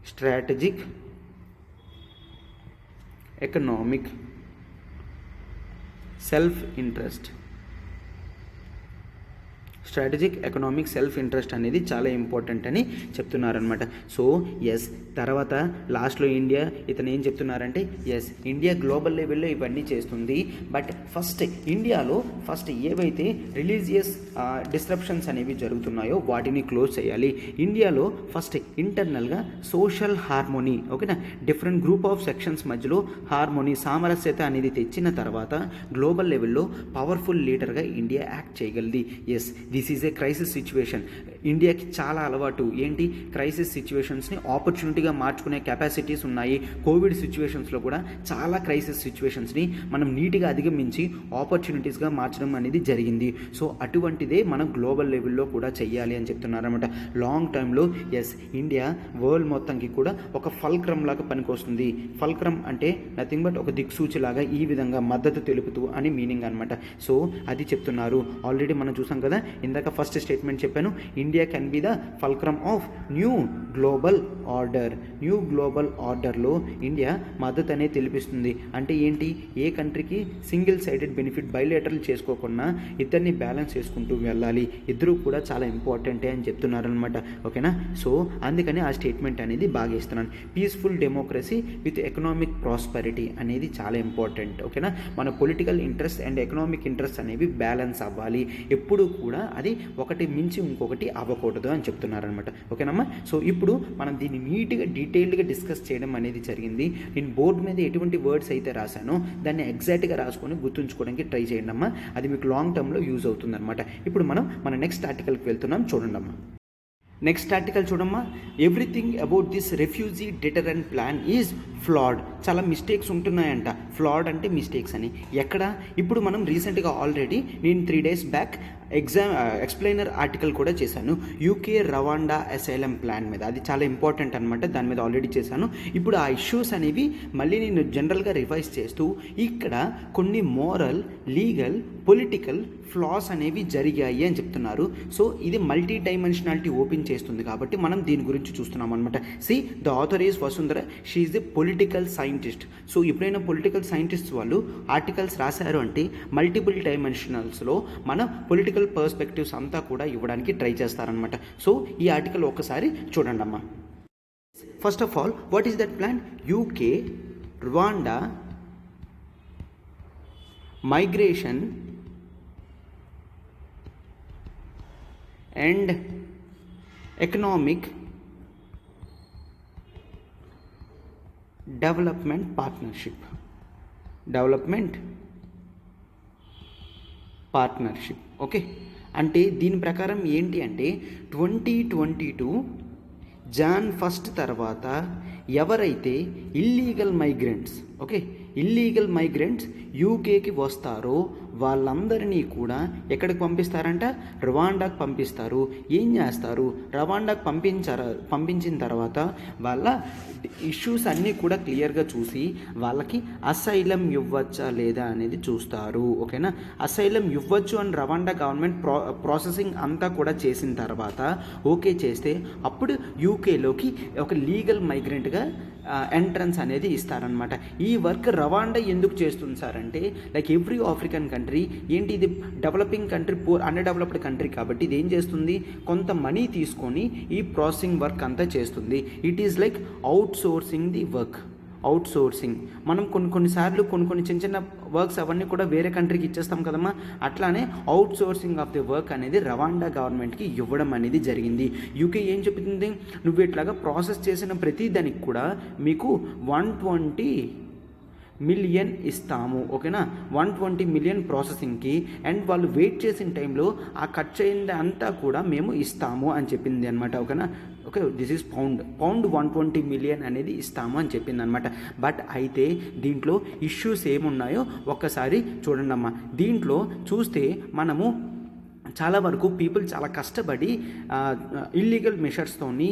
Strategic economic self interest. Strategic economic self interest అనేది చాలా ఇంపార్టెంట్ అని చెప్తున్నారనమాట. సో ఎస్, తర్వాత లాస్ట్లో ఇండియా ఇతను ఏం చెప్తున్నారంటే ఎస్, ఇండియా గ్లోబల్ లెవెల్లో ఇవన్నీ చేస్తుంది. బట్ ఇండియాలో ఏవైతే రిలీజియస్ డిస్రప్షన్స్ అనేవి జరుగుతున్నాయో వాటిని క్లోజ్ చేయాలి. ఇండియాలో ఇంటర్నల్గా సోషల్ హార్మోనీ, ఓకేనా, డిఫరెంట్ గ్రూప్ ఆఫ్ సెక్షన్స్ మధ్యలో హార్మోనీ, సామరస్యత అనేది తెచ్చిన తర్వాత గ్లోబల్ లెవెల్లో పవర్ఫుల్ లీడర్గా ఇండియా యాక్ట్ చేయగలది. Yes, this is a crisis situation. ఇండియాకి చాలా అలవాటు ఏంటి, క్రైసిస్ సిచ్యువేషన్స్ని ఆపర్చునిటీగా మార్చుకునే కెపాసిటీస్ ఉన్నాయి. కోవిడ్ సిచ్యువేషన్స్లో కూడా చాలా క్రైసిస్ సిచ్యువేషన్స్ని మనం నీట్గా అధిగమించి ఆపర్చునిటీస్గా మార్చడం అనేది జరిగింది. సో అటువంటిదే మనం గ్లోబల్ లెవెల్లో కూడా చెయ్యాలి అని చెప్తున్నారన్నమాట. లాంగ్ టైంలో ఎస్, ఇండియా వరల్డ్ మొత్తానికి కూడా ఒక ఫల్క్రమ్ లాగా పనికొస్తుంది. ఫల్క్రమ్ అంటే నథింగ్ బట్ ఒక దిక్సూచిలాగా, ఈ విధంగా మద్దతు తెలుపుతూ అని మీనింగ్ అనమాట. సో అది చెప్తున్నారు. ఆల్రెడీ మనం చూసాం కదా, ఇందాక ఫస్ట్ స్టేట్మెంట్ చెప్పాను, India can be the fulcrum of new global order. New global ఆర్డర్లో ఇండియా మద్దతు అనేది తెలిపిస్తుంది. అంటే ఏంటి, ఏ కంట్రీకి సింగిల్ సైడెడ్ బెనిఫిట్ బైలేటరల్ చేసుకోకుండా ఇద్దరిని బ్యాలెన్స్ చేసుకుంటూ వెళ్ళాలి. ఇద్దరు కూడా చాలా ఇంపార్టెంటే అని చెప్తున్నారనమాట. ఓకేనా. సో అందుకని ఆ స్టేట్మెంట్ అనేది బాగా ఇస్తున్నాను. Peaceful democracy with economic prosperity అనేది చాలా ఇంపార్టెంట్. ఓకేనా. మన political interest and economic interest అనేవి బ్యాలెన్స్ అవ్వాలి. ఎప్పుడు కూడా అది ఒకటి మించి ఇంకొకటి అవ్వకూడదు అని చెప్తున్నారనమాట. ఓకేనమ్మా. సో ఇప్పుడు మనం దీన్ని నీట్గా డీటెయిల్డ్గా డిస్కస్ చేయడం అనేది జరిగింది. నేను బోర్డు మీద ఎటువంటి వర్డ్స్ అయితే రాశానో దాన్ని ఎగ్జాక్ట్గా రాసుకొని గుర్తుంచుకోవడానికి ట్రై చేయండి అమ్మా. అది మీకు లాంగ్ టర్మ్లో యూజ్ అవుతుంది అనమాట. ఇప్పుడు మనం మన నెక్స్ట్ ఆర్టికల్కి వెళ్తున్నాం, చూడండి అమ్మా. నెక్స్ట్ ఆర్టికల్ చూడమ్మా. Everything about this refugee deterrent plan is ఫ్లాడ్. చాలా మిస్టేక్స్ ఉంటున్నాయంట. ఫ్లాడ్ అంటే మిస్టేక్స్ అని. ఎక్కడ? ఇప్పుడు మనం రీసెంట్గా ఆల్రెడీ నేను 3 days బ్యాక్ ఎక్స్ప్లెయినర్ ఆర్టికల్ కూడా చేశాను యూకే రవాండా అసైలం ప్లాన్ మీద. అది చాలా ఇంపార్టెంట్ అనమాట, దాని మీద ఆల్రెడీ చేశాను. ఇప్పుడు ఆ ఇష్యూస్ అనేవి మళ్ళీ నేను జనరల్గా రివైజ్ చేస్తూ ఇక్కడ కొన్ని మోరల్, లీగల్, పొలిటికల్ ఫ్లాస్ అనేవి జరిగాయి అని చెప్తున్నారు. సో ఇది మల్టీ డైమెన్షనాలిటీ ఓపెన్ చేస్తుంది కాబట్టి మనం దీని గురించి చూస్తున్నాం అనమాట. See the author is Vasundhara, she is a political scientist. So ఎప్పుడైనా పొలిటికల్ సైంటిస్ట్ వాళ్ళు ఆర్టికల్స్ రాశారు అంటే మల్టిపుల్ డైమెన్షనల్స్లో మన పొలిటికల్ పర్స్పెక్టివ్స్ అంతా కూడా ఇవ్వడానికి ట్రై చేస్తారనమాట. సో ఈ ఆర్టికల్ ఒక్కసారి చూడండి అమ్మా. First of all, what is that plan? UK Rwanda migration and economic development partnership. Okay, అంటే దీని ప్రకారం ఏంటి అంటే 2022 Jan 1 తర్వాత ఎవరైతే ఇల్లీగల్ మైగ్రెంట్స్ యూకేకి వస్తారో వాళ్ళందరినీ కూడా ఎక్కడికి పంపిస్తారంట? రువాండాకి పంపిస్తారు. ఏం చేస్తారు? రవాండాకి పంపించిన తర్వాత వాళ్ళ ఇష్యూస్ అన్నీ కూడా క్లియర్గా చూసి వాళ్ళకి అసైలం ఇవ్వచ్చా లేదా అనేది చూస్తారు. ఓకేనా? అసైలం ఇవ్వచ్చు అని రవాండా గవర్నమెంట్ ప్రాసెసింగ్ అంతా కూడా చేసిన తర్వాత ఓకే చేస్తే అప్పుడు యూకేలోకి ఒక లీగల్ మైగ్రెంట్గా ఎంట్రన్స్ అనేది ఇస్తారనమాట. ఈ వర్క్ రవాండా ఎందుకు చేస్తుంది సార్ అంటే, లైక్ ఎవ్రీ ఆఫ్రికన్ కంట్రీ ఏంటి, ఇది developing country, under developed country కాబట్టి ఇది ఏం చేస్తుంది, కొంత మనీ తీసుకొని ఈ ప్రాసెసింగ్ వర్క్ అంతా చేస్తుంది. It is like out sourcing the work. మనం కొన్నిసార్లు కొన్ని చిన్న వర్క్స్ అవన్నీ కూడా వేరే కంట్రీకి ఇచ్చేస్తాం కదమ్మా, అట్లానే out sourcing of the work అనేది రవాండా గవర్నమెంట్కి ఇవ్వడం అనేది జరిగింది. యూకే ఏం చెప్తుంది, నువ్వు ఇట్లాగా ప్రాసెస్ చేసిన ప్రతి దానికి కూడా మీకు 120 million ఇస్తాము. ఓకేనా? 120 million ప్రాసెసింగ్కి, అండ్ వాళ్ళు వెయిట్ చేసిన టైంలో ఆ ఖర్చు అయింది అంతా కూడా మేము ఇస్తాము అని చెప్పింది అనమాట. ఓకేనా? Okay, this is pound 120 million అనేది ఇస్తాము అని చెప్పింది అనమాట. బట్ అయితే దీంట్లో ఇష్యూస్ ఏమున్నాయో ఒక్కసారి చూడండి అమ్మా. దీంట్లో చూస్తే మనము చాలా వరకు పీపుల్ చాలా కష్టపడి ఇల్లీగల్ మెషర్స్తోని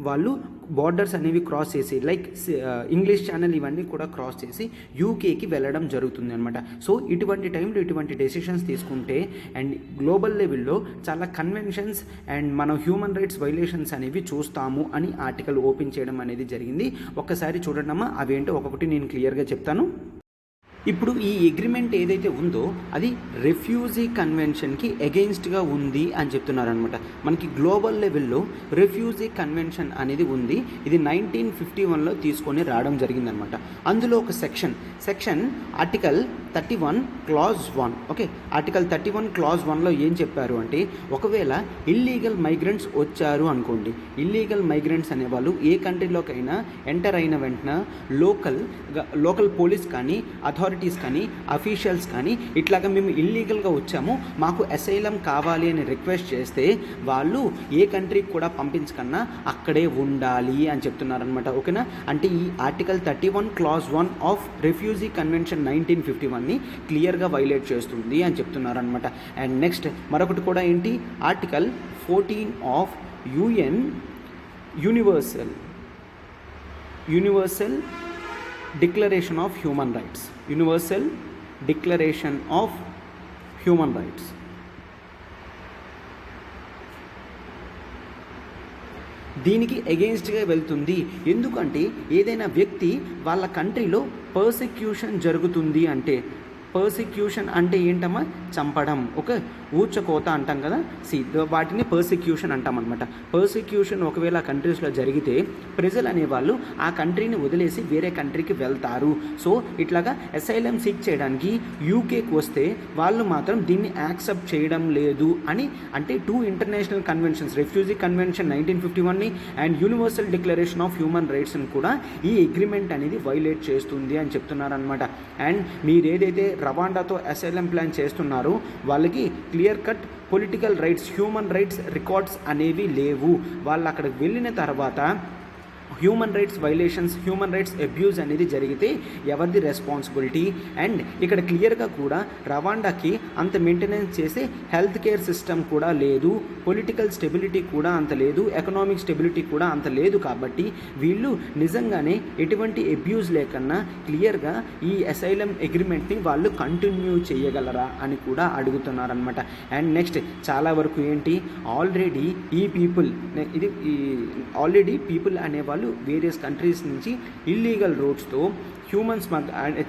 వాళ్ళు బార్డర్స్ అనేవి క్రాస్ చేసి, లైక్ ఇంగ్లీష్ ఛానల్ ఇవన్నీ కూడా క్రాస్ చేసి యూకేకి వెళ్ళడం జరుగుతుంది అనమాట. సో ఇటువంటి టైంలో ఇటువంటి డెసిషన్స్ తీసుకుంటే అండ్ గ్లోబల్ లెవెల్లో చాలా కన్వెన్షన్స్ అండ్ మనం హ్యూమన్ రైట్స్ వైలేషన్స్ అనేవి చూస్తాము అని ఆర్టికల్ ఓపెన్ చేయడం అనేది జరిగింది. ఒక్కసారి చూడండి అమ్మా, అవేంటో ఒక్కొక్కటి నేను క్లియర్గా చెప్తాను. ఇప్పుడు ఈ అగ్రిమెంట్ ఏదైతే ఉందో అది రెఫ్యూజీ కన్వెన్షన్కి ఎగెయిన్స్ట్గా ఉంది అని చెప్తున్నారనమాట. మనకి గ్లోబల్ లెవెల్లో రెఫ్యూజీ కన్వెన్షన్ అనేది ఉంది. ఇది 1951లో తీసుకొని రావడం జరిగిందనమాట. అందులో ఒక section article 31 Clause 1. Okay, article 31 Clause 1లో ఏం చెప్పారు అంటే, ఒకవేళ ఇల్లీగల్ మైగ్రెంట్స్ వచ్చారు అనుకోండి, ఇల్లీగల్ మైగ్రెంట్స్ అనేవాళ్ళు ఏ కంట్రీలోకైనా ఎంటర్ అయిన వెంటనే లోకల్ పోలీస్ కానీ అథారిటీస్ కానీ అఫీషియల్స్ కానీ ఇట్లాగా మేము ఇల్లీగల్గా వచ్చాము, మాకు అసైలం కావాలి అని రిక్వెస్ట్ చేస్తే వాళ్ళు ఏ కంట్రీకి కూడా పంపించకన్నా అక్కడే ఉండాలి అని చెప్తున్నారనమాట. ఓకేనా? అంటే ఈ article 31 Clause 1 of refugee convention 1951ని క్లియర్గా వైలేట్ చేస్తుంది అని చెప్తున్నారనమాట. అండ్ నెక్స్ట్ మరొకటి కూడా ఏంటి, article 14 of UN universal declaration of human rights. Universal declaration of human rights. దీనికి ఎగెయిన్స్ట్గా వెళ్తుంది. ఎందుకంటే ఏదైనా వ్యక్తి వాళ్ళ కంట్రీలో పర్సిక్యూషన్ జరుగుతుంది అంటే, పర్సిక్యూషన్ అంటే ఏంటమ్మా, చంపడం. ఓకే, ఊచకోత అంటాం కదా, వాటిని పర్సిక్యూషన్ అంటాం అనమాట. పర్సిక్యూషన్ ఒకవేళ కంట్రీస్లో జరిగితే ప్రజలు అనేవాళ్ళు ఆ కంట్రీని వదిలేసి వేరే కంట్రీకి వెళ్తారు. సో ఇట్లాగా అసైలం సీక్ చేయడానికి యూకేకి వస్తే వాళ్ళు మాత్రం దీన్ని యాక్సెప్ట్ చేయడం లేదు అని, అంటే 2 ఇంటర్నేషనల్ కన్వెన్షన్స్, రెఫ్యూజీ కన్వెన్షన్ 1951ని and universal declaration of human రైట్స్ని కూడా ఈ అగ్రిమెంట్ అనేది వైలేట్ చేస్తుంది అని చెప్తున్నారనమాట. అండ్ మీరు ఏదైతే రవాండాతో అసైలం ప్లాన్ చేస్తున్నారో వాళ్ళకి clear cut political rights, human rights records అనేవి లేవు. వాళ్ళు అక్కడికి వెళ్ళిన తర్వాత human rights violations, human rights abuse అనేది జరిగితే ఎవరిది రెస్పాన్సిబిలిటీ. అండ్ ఇక్కడ క్లియర్గా కూడా రవాండాకి అంత మెయింటెనెన్స్ చేసే హెల్త్ కేర్ సిస్టమ్ కూడా లేదు, పొలిటికల్ స్టెబిలిటీ కూడా అంత లేదు, ఎకనామిక్ స్టెబిలిటీ కూడా అంత లేదు. కాబట్టి వీళ్ళు నిజంగానే ఎటువంటి అబ్యూజ్ లేకన్నా క్లియర్గా ఈ అసైలం అగ్రిమెంట్ని వాళ్ళు కంటిన్యూ చేయగలరా అని కూడా అడుగుతున్నారనమాట. అండ్ నెక్స్ట్ చాలా వరకు ఏంటి, ఆల్రెడీ పీపుల్ అనేవాళ్ళు వేరియస్ కంట్రీస్ నుంచి ఇల్లీగల్ రోడ్స్తో హ్యూమన్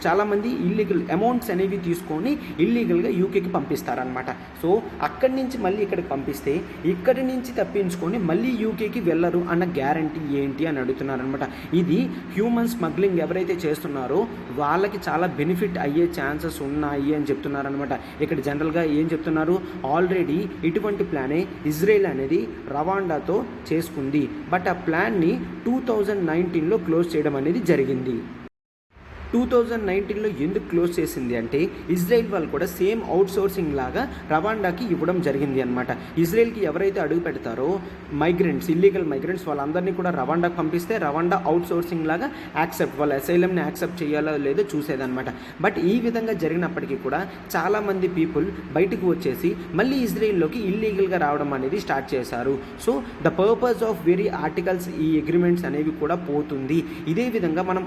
చాలామంది ఇల్లీగల్ అమౌంట్స్ అనేవి తీసుకొని ఇల్లీగల్గా యూకేకి పంపిస్తారనమాట. సో అక్కడి నుంచి మళ్ళీ ఇక్కడికి పంపిస్తే ఇక్కడి నుంచి తప్పించుకొని మళ్ళీ యూకేకి వెళ్ళరు అన్న గ్యారంటీ ఏంటి అని అడుగుతున్నారనమాట. ఇది హ్యూమన్ స్మగ్లింగ్ ఎవరైతే చేస్తున్నారో వాళ్ళకి చాలా బెనిఫిట్ అయ్యే ఛాన్సెస్ ఉన్నాయి అని చెప్తున్నారనమాట. ఇక్కడ జనరల్గా ఏం చెప్తున్నారు, ఆల్రెడీ ఇటువంటి ప్లానే ఇజ్రాయెల్ అనేది రవాండాతో చేసుకుంది. బట్ ఆ ప్లాన్ని 2019లో క్లోజ్ చేయడం అనేది జరిగింది. 2019లో ఎందుకు క్లోజ్ చేసింది అంటే ఇజ్రాయెల్ వాళ్ళు కూడా సేమ్ అవుట్ సోర్సింగ్ లాగా రవాండాకి ఇవ్వడం జరిగింది అనమాట. ఇజ్రాయెల్కి ఎవరైతే అడుగు పెడతారో మైగ్రెంట్స్, ఇల్లీగల్ మైగ్రెంట్స్ వాళ్ళందరినీ కూడా రవాండాకి పంపిస్తే రవాండా అవుట్ సోర్సింగ్ లాగా వాళ్ళ అసైలంని యాక్సెప్ట్ చేయాలో లేదో చూసేదనమాట. బట్ ఈ విధంగా జరిగినప్పటికీ కూడా చాలామంది పీపుల్ బయటకు వచ్చేసి మళ్ళీ ఇజ్రాయెల్లోకి ఇల్లీగల్గా రావడం అనేది స్టార్ట్ చేశారు. So the purpose of very articles, ఈ అగ్రిమెంట్స్ అనేవి కూడా పోతుంది. ఇదే విధంగా మనం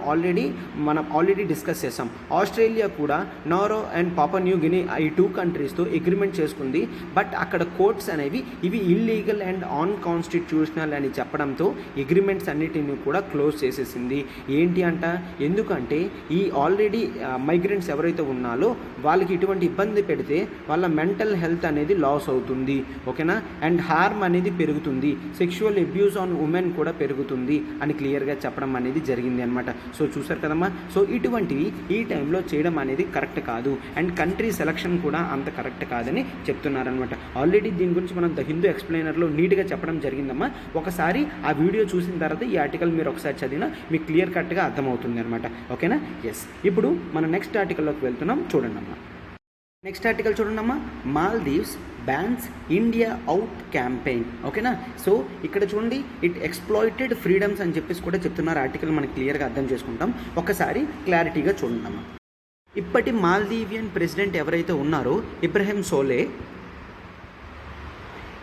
ఆల్రెడీ డిస్కస్ చేసాం. ఆస్ట్రేలియా కూడా నారో అండ్ పాపా న్యూ గిని ఈ 2 కంట్రీస్తో అగ్రిమెంట్ చేసుకుంది. బట్ అక్కడ కోర్ట్స్ అనేవి ఇవి ఇల్లీగల్ అండ్ అన్కాన్స్టిట్యూషనల్ అని చెప్పడంతో అగ్రిమెంట్స్ అన్నిటిని కూడా క్లోజ్ చేసేసింది. ఏంటి అంట, ఎందుకంటే ఈ ఆల్రెడీ మైగ్రెంట్స్ ఎవరైతే ఉన్నారో వాళ్ళకి ఇటువంటి ఇబ్బంది పెడితే వాళ్ళ మెంటల్ హెల్త్ అనేది లాస్ అవుతుంది, ఓకేనా, అండ్ హార్మ్ అనేది పెరుగుతుంది, సెక్షువల్ అబ్యూస్ ఆన్ ఉమెన్ కూడా పెరుగుతుంది అని క్లియర్గా చెప్పడం అనేది జరిగింది అనమాట. సో చూసారు కదమ్మా. సో ఇటువంటివి ఈ టైంలో చేయడం అనేది కరెక్ట్ కాదు. అండ్ కంట్రీ సెలక్షన్ కూడా అంత కరెక్ట్ కాదని చెప్తున్నారనమాట. ఆల్రెడీ దీని గురించి మనం ద హిందూ ఎక్స్ప్లెయినర్లో నీట్గా చెప్పడం జరిగిందమ్మా. ఒకసారి ఆ వీడియో చూసిన తర్వాత ఈ ఆర్టికల్ మీరు ఒకసారి చదివినా మీకు క్లియర్ కట్గా అర్థమవుతుంది అనమాట, ఓకేనా. ఎస్, ఇప్పుడు మనం నెక్స్ట్ ఆర్టికల్లోకి వెళ్తున్నాం, చూడండి అమ్మా. నెక్స్ట్ ఆర్టికల్ చూడండమ్మా, Maldives bans India out campaign, ఓకేనా. సో ఇక్కడ చూడండి, ఇట్ ఎక్స్ప్లాయిటెడ్ ఫ్రీడమ్స్ అని చెప్పేసి కూడా చెప్తున్నారు. ఆర్టికల్ మనకి క్లియర్గా అర్థం చేసుకుంటాం. ఒకసారి క్లారిటీగా చూడండమ్మా. ఇప్పటి మాల్దీవియన్ ప్రెసిడెంట్ ఎవరైతే ఉన్నారో ఇబ్రహీం సోలే,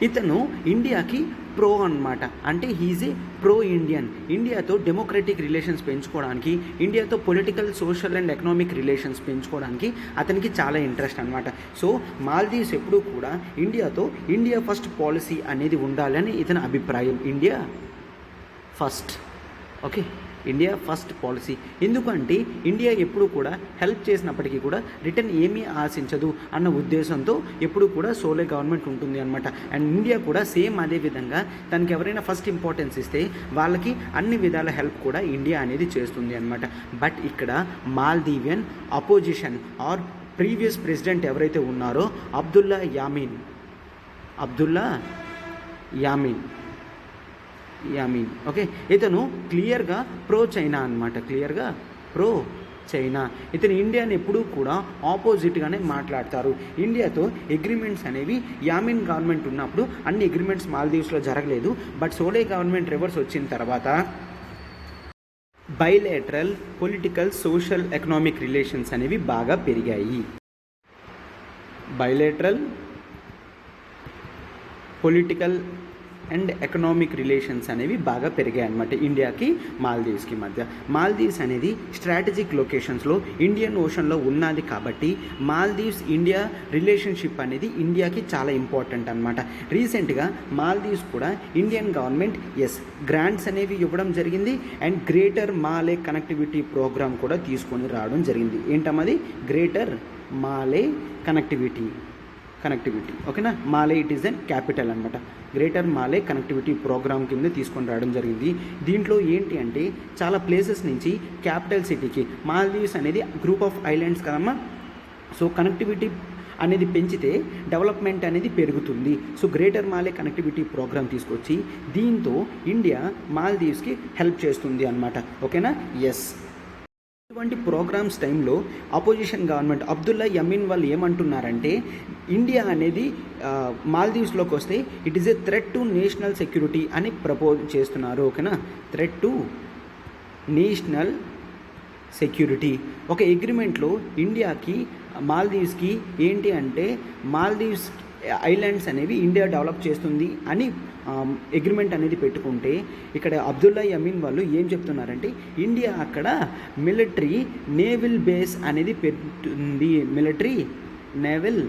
ఇతను ఇండియాకి ప్రో అన్నమాట. అంటే హీజ్ ఏ ప్రో ఇండియన్. ఇండియాతో డెమోక్రటిక్ రిలేషన్స్ పెంచుకోవడానికి, ఇండియాతో political, social and economic relations పెంచుకోవడానికి అతనికి చాలా ఇంట్రెస్ట్ అనమాట. సో మాల్దీవ్స్ ఎప్పుడూ కూడా ఇండియా ఫస్ట్ పాలసీ అనేది ఉండాలని ఇతని అభిప్రాయం. India first, okay, India first policy. ఎందుకంటే ఇండియా ఎప్పుడు కూడా హెల్ప్ చేసినప్పటికీ కూడా రిటర్న్ ఏమీ ఆశించదు అన్న ఉద్దేశంతో ఎప్పుడు కూడా సోలే గవర్నమెంట్ ఉంటుంది అనమాట. అండ్ ఇండియా కూడా సేమ్ అదే విధంగా తనకి ఎవరైనా ఫస్ట్ ఇంపార్టెన్స్ ఇస్తే వాళ్ళకి అన్ని విధాల హెల్ప్ కూడా ఇండియా అనేది చేస్తుంది అనమాట. బట్ ఇక్కడ Maldivian opposition or previous president ఎవరైతే ఉన్నారో అబ్దుల్లా యామీన్, ఓకే, ఇతను క్లియర్గా ప్రో చైనా అనమాట. క్లియర్గా ప్రో చైనా. ఇతను ఇండియాని ఎప్పుడూ కూడా ఆపోజిట్గానే మాట్లాడతారు. ఇండియాతో అగ్రిమెంట్స్ అనేవి యామీన్ గవర్నమెంట్ ఉన్నప్పుడు అన్ని అగ్రిమెంట్స్ మాల్దీవ్స్లో జరగలేదు. బట్ సోలే గవర్నమెంట్ రివర్స్ వచ్చిన తర్వాత bilateral political, social, economic relations అనేవి బాగా పెరిగాయి. Bilateral political and economic relations అనేవి బాగా పెరిగాయి అన్నమాట ఇండియాకి మాల్దీవ్స్కి మధ్య. మాల్దీవ్స్ అనేది స్ట్రాటజిక్ లొకేషన్స్లో ఇండియన్ ఓషన్లో ఉన్నది కాబట్టి మాల్దీవ్స్ ఇండియా రిలేషన్షిప్ అనేది ఇండియాకి చాలా ఇంపార్టెంట్ అనమాట. రీసెంట్గా మాల్దీవ్స్ కూడా ఇండియన్ గవర్నమెంట్ గ్రాంట్స్ అనేవి ఇవ్వడం జరిగింది. అండ్ గ్రేటర్ మాలే కనెక్టివిటీ ప్రోగ్రామ్ కూడా తీసుకొని రావడం జరిగింది. ఏంటమ్మది? గ్రేటర్ మాలే కనెక్టివిటీ, ఓకేనా. మాలే ఇట్ ఈస్ అన్ క్యాపిటల్ అనమాట. గ్రేటర్ మాలే కనెక్టివిటీ ప్రోగ్రామ్ కింద తీసుకొని రావడం జరిగింది. దీంట్లో ఏంటి అంటే చాలా ప్లేసెస్ నుంచి క్యాపిటల్ సిటీకి, మాల్దీవ్స్ అనేది గ్రూప్ ఆఫ్ ఐలాండ్స్ కదమ్మా. సో కనెక్టివిటీ అనేది పెంచితే డెవలప్మెంట్ అనేది పెరుగుతుంది. సో గ్రేటర్ మాలే కనెక్టివిటీ ప్రోగ్రామ్ తీసుకొచ్చి దీంతో ఇండియా మాల్దీవ్స్కి హెల్ప్ చేస్తుంది అనమాట, ఓకేనా. ఎస్, ఇటువంటి ప్రోగ్రామ్స్ టైంలో అపోజిషన్ గవర్నమెంట్ అబ్దుల్లా యమీన్ వాళ్ళు ఏమంటున్నారంటే ఇండియా అనేది మాల్దీవ్స్లోకి వస్తే it is a threat to national security అని ప్రపోజ్ చేస్తున్నారు. ఓకేనా, థ్రెట్ టు నేషనల్ సెక్యూరిటీ. ఒక అగ్రిమెంట్లో ఇండియాకి మాల్దీవ్స్కి ఏంటి అంటే మాల్దీవ్స్ ఐలాండ్స్ అనేవి ఇండియా డెవలప్ చేస్తుంది అని అగ్రిమెంట్ అనేది పెట్టుకుంటే ఇక్కడ అబ్దుల్లా యమీన్ వాళ్ళు ఏం చెప్తున్నారంటే ఇండియా అక్కడ మిలిటరీ నేవల్ బేస్ అనేది పెడుతుంది, మిలిటరీ నేవల్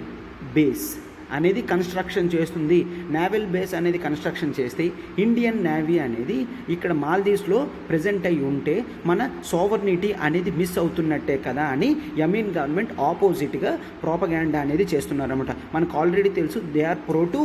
బేస్ అనేది కన్స్ట్రక్షన్ చేస్తుంది. నేవల్ బేస్ అనేది కన్స్ట్రక్షన్ చేస్తే ఇండియన్ నేవీ అనేది ఇక్కడ మాల్దీవ్స్లో ప్రజెంట్ అయి ఉంటే మన సోవర్నిటీ అనేది మిస్ అవుతున్నట్టే కదా అని యమీన్ గవర్నమెంట్ ఆపోజిట్గా ప్రోపగాండా అనేది చేస్తున్నారన్నమాట. మనకు ఆల్రెడీ తెలుసు they are pro to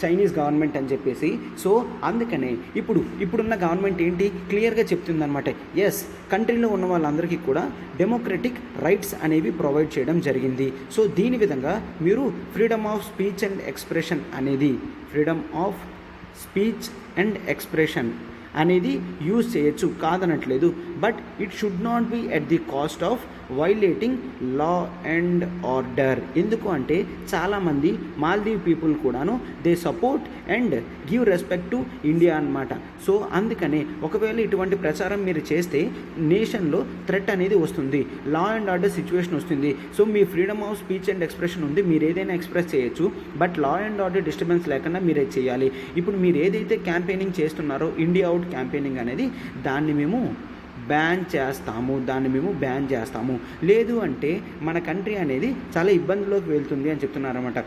Chinese government అని చెప్పేసి. సో అందుకనే ఇప్పుడున్న గవర్నమెంట్ ఏంటి క్లియర్గా చెప్తుందన్నమాట, ఎస్ కంట్రీలో ఉన్న వాళ్ళందరికీ కూడా డెమోక్రటిక్ రైట్స్ అనేవి ప్రొవైడ్ చేయడం జరిగింది. సో దీని విధంగా మీరు freedom of speech and expression అనేది freedom of speech and expression అనేది యూజ్ చేయొచ్చు, కాదనట్లేదు. But it should not be at the cost of violating law and order. ఎందుకు అంటే చాలామంది మాల్దీవ్ పీపుల్ కూడాను they support and give respect to India అన్నమాట. So అందుకనే ఒకవేళ ఇటువంటి ప్రచారం మీరు చేస్తే నేషన్లో థ్రెట్ అనేది వస్తుంది, లా అండ్ ఆర్డర్ సిచ్యువేషన్ వస్తుంది. So me freedom of speech and expression ఉంది, మీరు ఏదైనా ఎక్స్ప్రెస్ చేయొచ్చు, but law and order disturbance లేకుండా మీరే చేయాలి. ఇప్పుడు మీరు ఏదైతే క్యాంపెయినింగ్ చేస్తున్నారో ఇండియా అవుట్ క్యాంపెయినింగ్ అనేది దాన్ని మేము బ్యాన్ చేస్తాము. లేదు అంటే మన కంట్రీ అనేది చాలా ఇబ్బందుల్లోకి వెళ్తుంది అని చెప్తున్నారన్నమాట.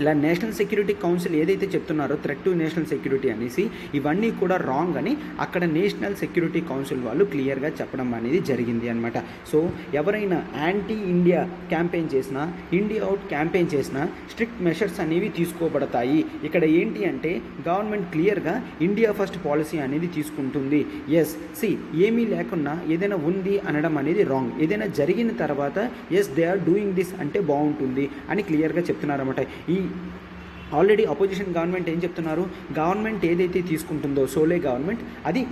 ఇలా నేషనల్ సెక్యూరిటీ కౌన్సిల్ ఏదైతే చెప్తున్నారో థ్రెట్ టు నేషనల్ సెక్యూరిటీ అనేసి ఇవన్నీ కూడా రాంగ్ అని అక్కడ నేషనల్ సెక్యూరిటీ కౌన్సిల్ వాళ్ళు క్లియర్గా చెప్పడం అనేది జరిగింది అనమాట. సో ఎవరైనా యాంటీ ఇండియా క్యాంపెయిన్ చేసినా ఇండియా అవుట్ క్యాంపెయిన్ చేసినా స్ట్రిక్ట్ మెషర్స్ అనేవి తీసుకోబడతాయి. ఇక్కడ ఏంటి అంటే గవర్నమెంట్ క్లియర్గా ఇండియా ఫస్ట్ పాలసీ అనేది తీసుకుంటుంది. ఎస్ ఏమీ లేకున్నా ఏదైనా ఉంది అనడం అనేది రాంగ్. ఏదైనా జరిగిన తర్వాత as they are doing this అంటే బాగుంటుంది అని క్లియర్గా చెప్తున్నారన్నమాట. ఈ ఆల్రెడీ అపోజిషన్ గవర్నమెంట్ ఏం చెప్తున్నారు, గవర్నమెంట్ ఏదైతే తీసుకుంటుందో సోలే గవర్నమెంట్ అది